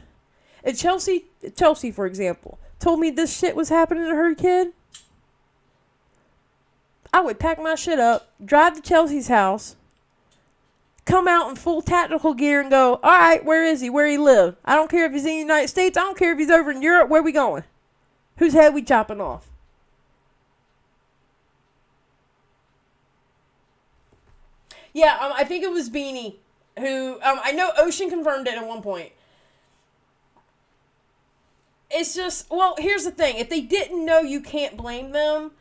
If Chelsea, for example, told me this shit was happening to her kid, I would pack my shit up, drive to Chelsea's house, come out in full tactical gear and go, all right, where is he? Where he live? I don't care if he's in the United States. I don't care if he's over in Europe. Where we going? Whose head we chopping off? Yeah, I think it was Beanie who, I know Ocean confirmed it at one point. It's just, well, here's the thing. If they didn't know, you can't blame them.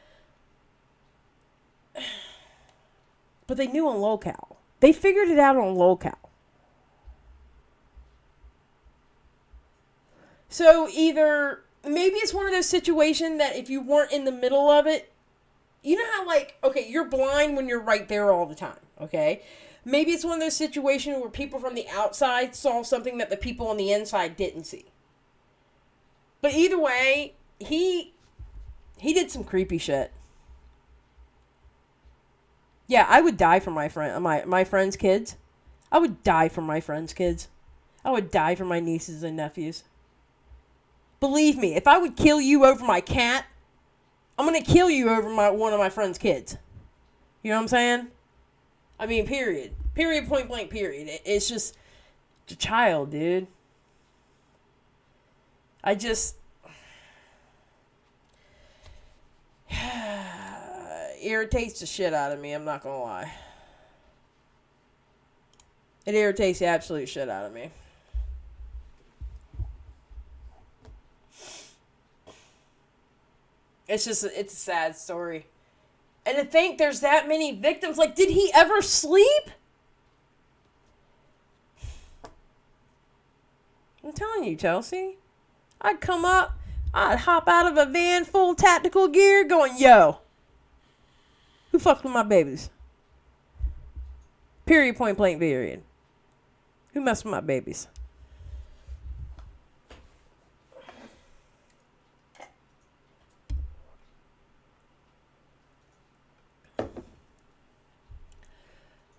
But they knew on locale. They figured it out on locale. So either, maybe it's one of those situations that if you weren't in the middle of it, you know how, like, okay, you're blind when you're right there all the time, okay? Maybe it's one of those situations where people from the outside saw something that the people on the inside didn't see. But either way, he did some creepy shit. Yeah, I would die for my friends' kids. I would die for my friends' kids. I would die for my nieces and nephews. Believe me, if I would kill you over my cat, I'm going to kill you over one of my friend's kids. You know what I'm saying? I mean, period. Period, point blank, period. It's just a child, dude. I just... irritates the shit out of me, I'm not going to lie. It irritates the absolute shit out of me. It's a sad story. And to think there's that many victims, like, did he ever sleep? I'm telling you, Chelsea. I'd come up, I'd hop out of a van full tactical gear going, yo, who fucked with my babies? Period, point blank, period. Who messed with my babies?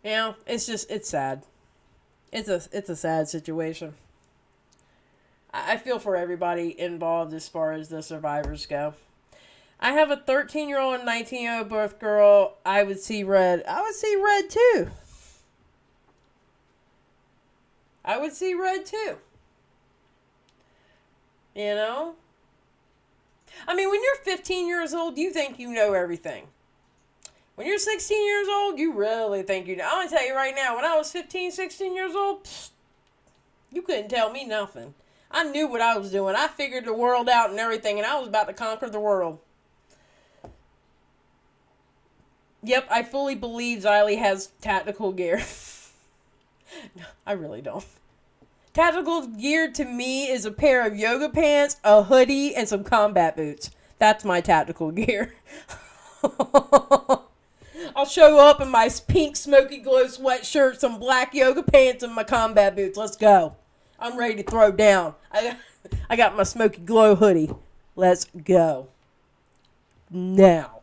You know, it's sad. It's a sad situation. I feel for everybody involved as far as the survivors go. I have a 13-year-old and 19-year-old birth girl. I would see red. I would see red too. I would see red too. You know? I mean, when you're 15 years old, you think you know everything. When you're 16 years old, you really think you know. I'm going to tell you right now, when I was 15, 16 years old, you couldn't tell me nothing. I knew what I was doing. I figured the world out and everything, and I was about to conquer the world. Yep, I fully believe Xylee has tactical gear. No, I really don't. Tactical gear to me is a pair of yoga pants, a hoodie, and some combat boots. That's my tactical gear. I'll show up in my pink smoky glow sweatshirt, some black yoga pants, and my combat boots. Let's go. I'm ready to throw down. I got my smoky glow hoodie. Let's go. Now.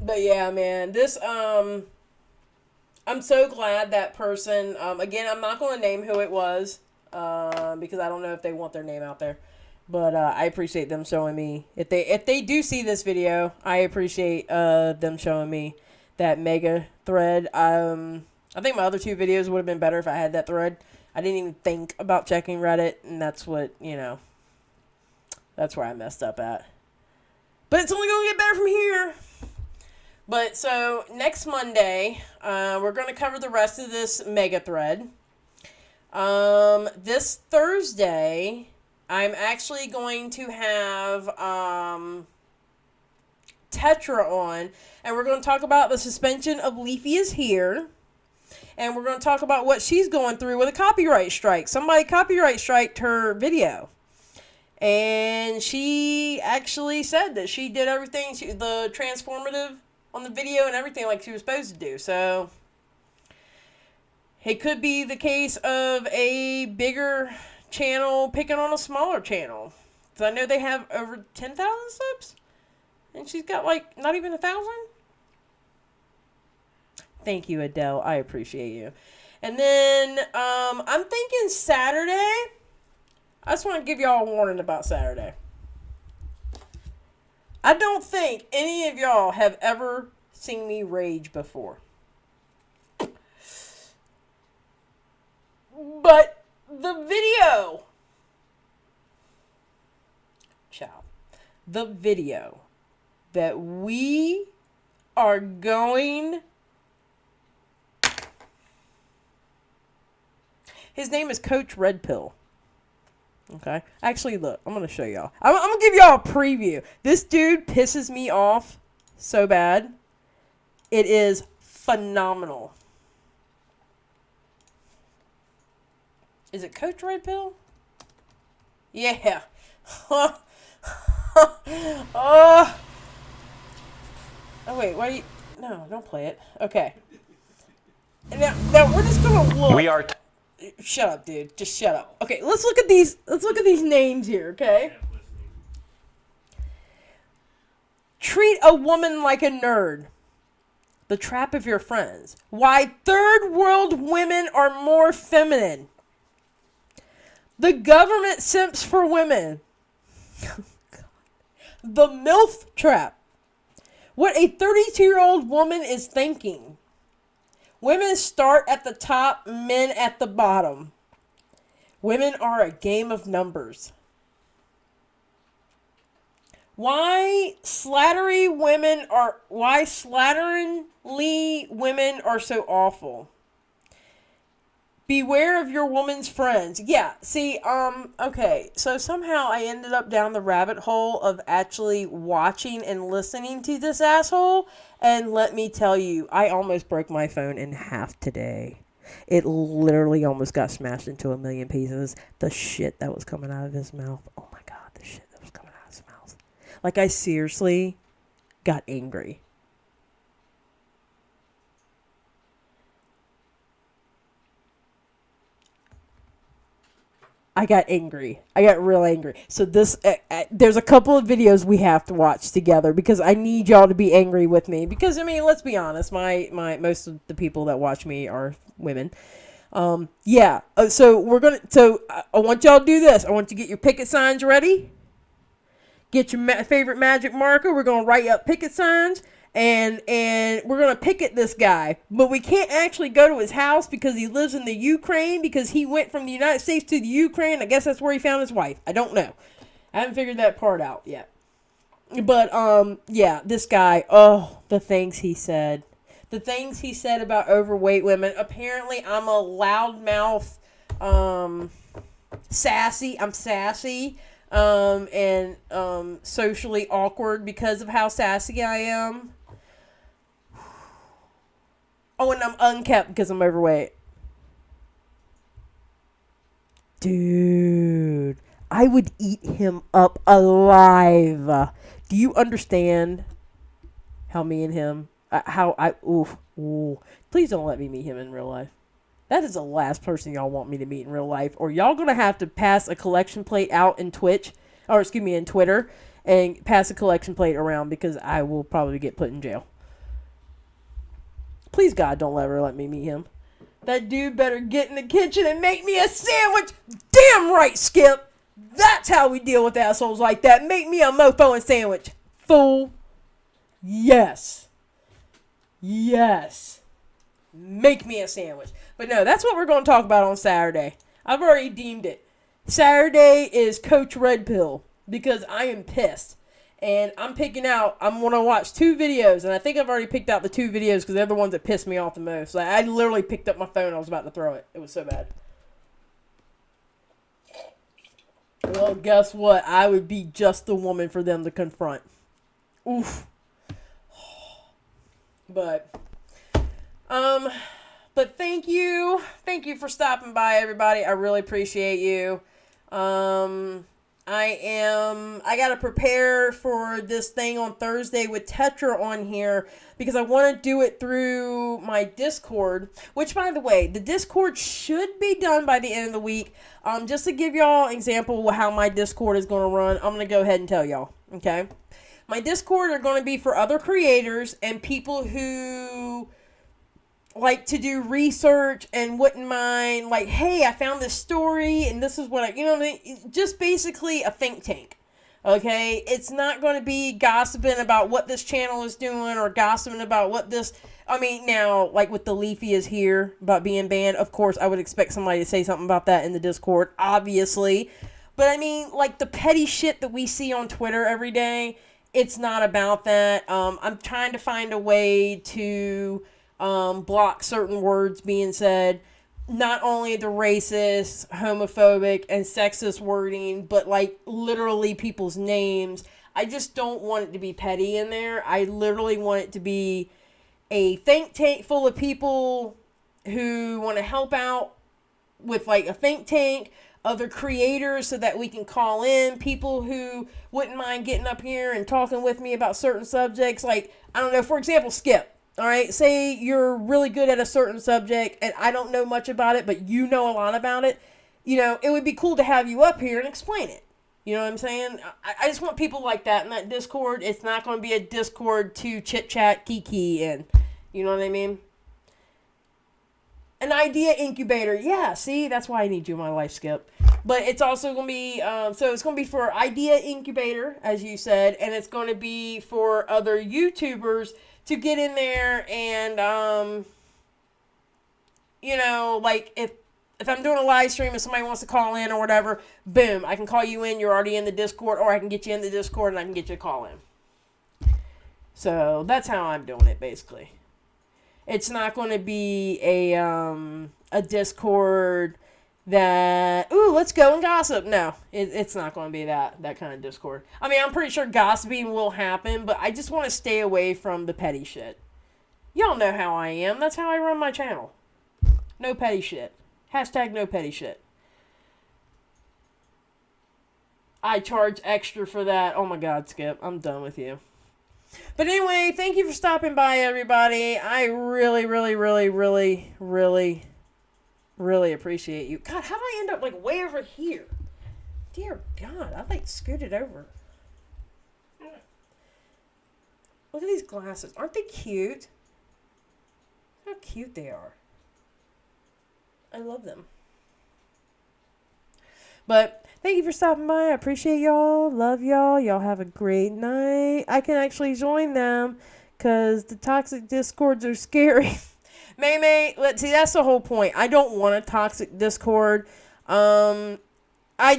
But yeah, man, this, I'm so glad that person, again, I'm not going to name who it was, because I don't know if they want their name out there, but, I appreciate them showing me, if they do see this video, I appreciate, them showing me that mega thread. I think my other two videos would have been better if I had that thread. I didn't even think about checking Reddit, and that's what, you know, that's where I messed up at. But it's only going to get better from here. But so next Monday, we're going to cover the rest of this mega thread. This Thursday, I'm actually going to have Tetra on, and we're going to talk about the suspension of Leafy is here. And we're going to talk about what she's going through with a copyright strike. Somebody copyright striked her video. And she actually said that she did everything, the transformative on the video and everything like she was supposed to do. So, it could be the case of a bigger channel picking on a smaller channel. Because I know they have over 10,000 subs. And she's got like not even 1,000. Thank you, Adele. I appreciate you. And then I'm thinking Saturday. I just want to give y'all a warning about Saturday. I don't think any of y'all have ever seen me rage before. But the video. The video that we are going. His name is Coach Red Pill. Okay. Actually, look, I'm going to show y'all. I'm going to give y'all a preview. This dude pisses me off so bad. It is phenomenal. Is it Coach Red Pill? Yeah. Oh, wait. Why do you... No, don't play it. Okay. Now we're just going to look. We are... Shut up, dude. Just shut up. Okay, let's look at these names here, okay? Treat a woman like a nerd. The trap of your friends. Why third world women are more feminine. The government simps for women. The MILF trap. What a 32-year-old woman is thinking. Women start at the top, men at the bottom. Women are a game of numbers. Why slatternly women are so awful. Beware of your woman's friends. Yeah, see, okay. So somehow I ended up down the rabbit hole of actually watching and listening to this asshole. And let me tell you, I almost broke my phone in half today. It literally almost got smashed into a million pieces. The shit that was coming out of his mouth. Oh my God, the shit that was coming out of his mouth. Like, I seriously got angry. I got angry. I got real angry. So this, there's a couple of videos we have to watch together because I need y'all to be angry with me. Because, I mean, let's be honest. My most of the people that watch me are women. Yeah. So I want y'all to do this. I want you to get your picket signs ready. Get your favorite magic marker. We're going to write up picket signs. And we're going to picket this guy. But we can't actually go to his house because he lives in the Ukraine. Because he went from the United States to the Ukraine. I guess that's where he found his wife. I don't know. I haven't figured that part out yet. But, yeah, this guy. Oh, the things he said. The things he said about overweight women. Apparently, I'm a loudmouth, sassy. I'm sassy. And socially awkward because of how sassy I am. Oh, and I'm unkept because I'm overweight. Dude, I would eat him up alive. Do you understand how me and him, please don't let me meet him in real life. That is the last person y'all want me to meet in real life. Or y'all gonna have to pass a collection plate out in in Twitter, and pass a collection plate around because I will probably get put in jail. Please, God, don't ever let me meet him. That dude better get in the kitchen and make me a sandwich. Damn right, Skip. That's how we deal with assholes like that. Make me a mofo and sandwich. Fool. Yes. Yes. Make me a sandwich. But no, that's what we're going to talk about on Saturday. I've already deemed it. Saturday is Coach Red Pill because I am pissed. And I'm going to watch 2 videos, and I think I've already picked out the 2 videos because they're the ones that pissed me off the most. Like, I literally picked up my phone. I was about to throw it. It was so bad. Well, guess what? I would be just the woman for them to confront. Oof. But thank you. Thank you for stopping by, everybody. I really appreciate you. I gotta prepare for this thing on Thursday with Tetra on here because I want to do it through my Discord, which, by the way, the Discord should be done by the end of the week. Just to give y'all an example of how my Discord is going to run, I'm going to go ahead and tell y'all, okay? My Discord are going to be for other creators and people who like to do research and wouldn't mind, like, hey, I found this story and this is what I, you know what I mean? Just basically a think tank, okay? It's not going to be gossiping about what this channel is doing or gossiping about what this, I mean, now, like with the Leafy is here about being banned, of course, I would expect somebody to say something about that in the Discord, obviously. But I mean, like the petty shit that we see on Twitter every day, it's not about that. I'm trying to find a way to block certain words being said, not only the racist, homophobic, and sexist wording, but like literally people's names. I just don't want it to be petty in there. I literally want it to be a think tank full of people who want to help out with like a think tank, other creators so that we can call in people who wouldn't mind getting up here and talking with me about certain subjects. Like, I don't know, for example, Skip. All right, say you're really good at a certain subject and I don't know much about it, but you know a lot about it. You know, it would be cool to have you up here and explain it. You know what I'm saying? I just want people like that in that Discord. It's not going to be a Discord to chit-chat, kiki, and you know what I mean? An idea incubator. Yeah, see? That's why I need you in my life, Skip. But it's also going to be, so it's going to be for idea incubator, as you said, and it's going to be for other YouTubers to get in there and, you know, like if I'm doing a live stream and somebody wants to call in or whatever, boom, I can call you in, you're already in the Discord, or I can get you in the Discord and I can get you to call in. So that's how I'm doing it, basically. It's not going to be a Discord that, ooh, let's go and gossip. No, it's not going to be that kind of Discord. I mean, I'm pretty sure gossiping will happen, but I just want to stay away from the petty shit. Y'all know how I am. That's how I run my channel. No petty shit. Hashtag no petty shit. I charge extra for that. Oh my God, Skip. I'm done with you. But anyway, thank you for stopping by, everybody. I really, really, really, really, really, really appreciate you. God, how did I end up like way over here? Dear God, I like scooted over. Look at these glasses. Aren't they cute? How cute they are. I love them. But thank you for stopping by. I appreciate y'all. Love y'all. Y'all have a great night. I can actually join them because the toxic discords are scary. May, let's see, that's the whole point. I don't want a toxic Discord. I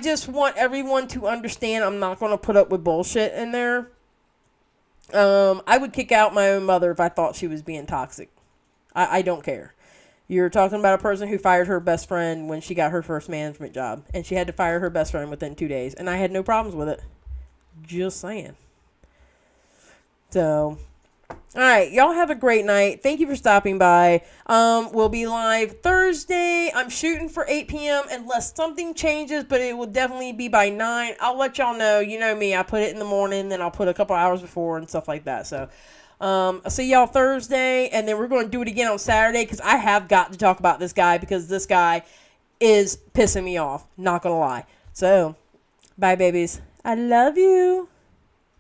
just want everyone to understand I'm not going to put up with bullshit in there. I would kick out my own mother if I thought she was being toxic. I don't care. You're talking about a person who fired her best friend when she got her first management job. And she had to fire her best friend within 2 days. And I had no problems with it. Just saying. So, alright. Y'all have a great night. Thank you for stopping by. We'll be live Thursday. I'm shooting for 8 p.m. unless something changes. But it will definitely be by 9. I'll let y'all know. You know me. I put it in the morning. Then I'll put a couple hours before and stuff like that. So, I'll see y'all Thursday, and then we're going to do it again on Saturday, because I have got to talk about this guy, because this guy is pissing me off, not going to lie. So, bye, babies. I love you.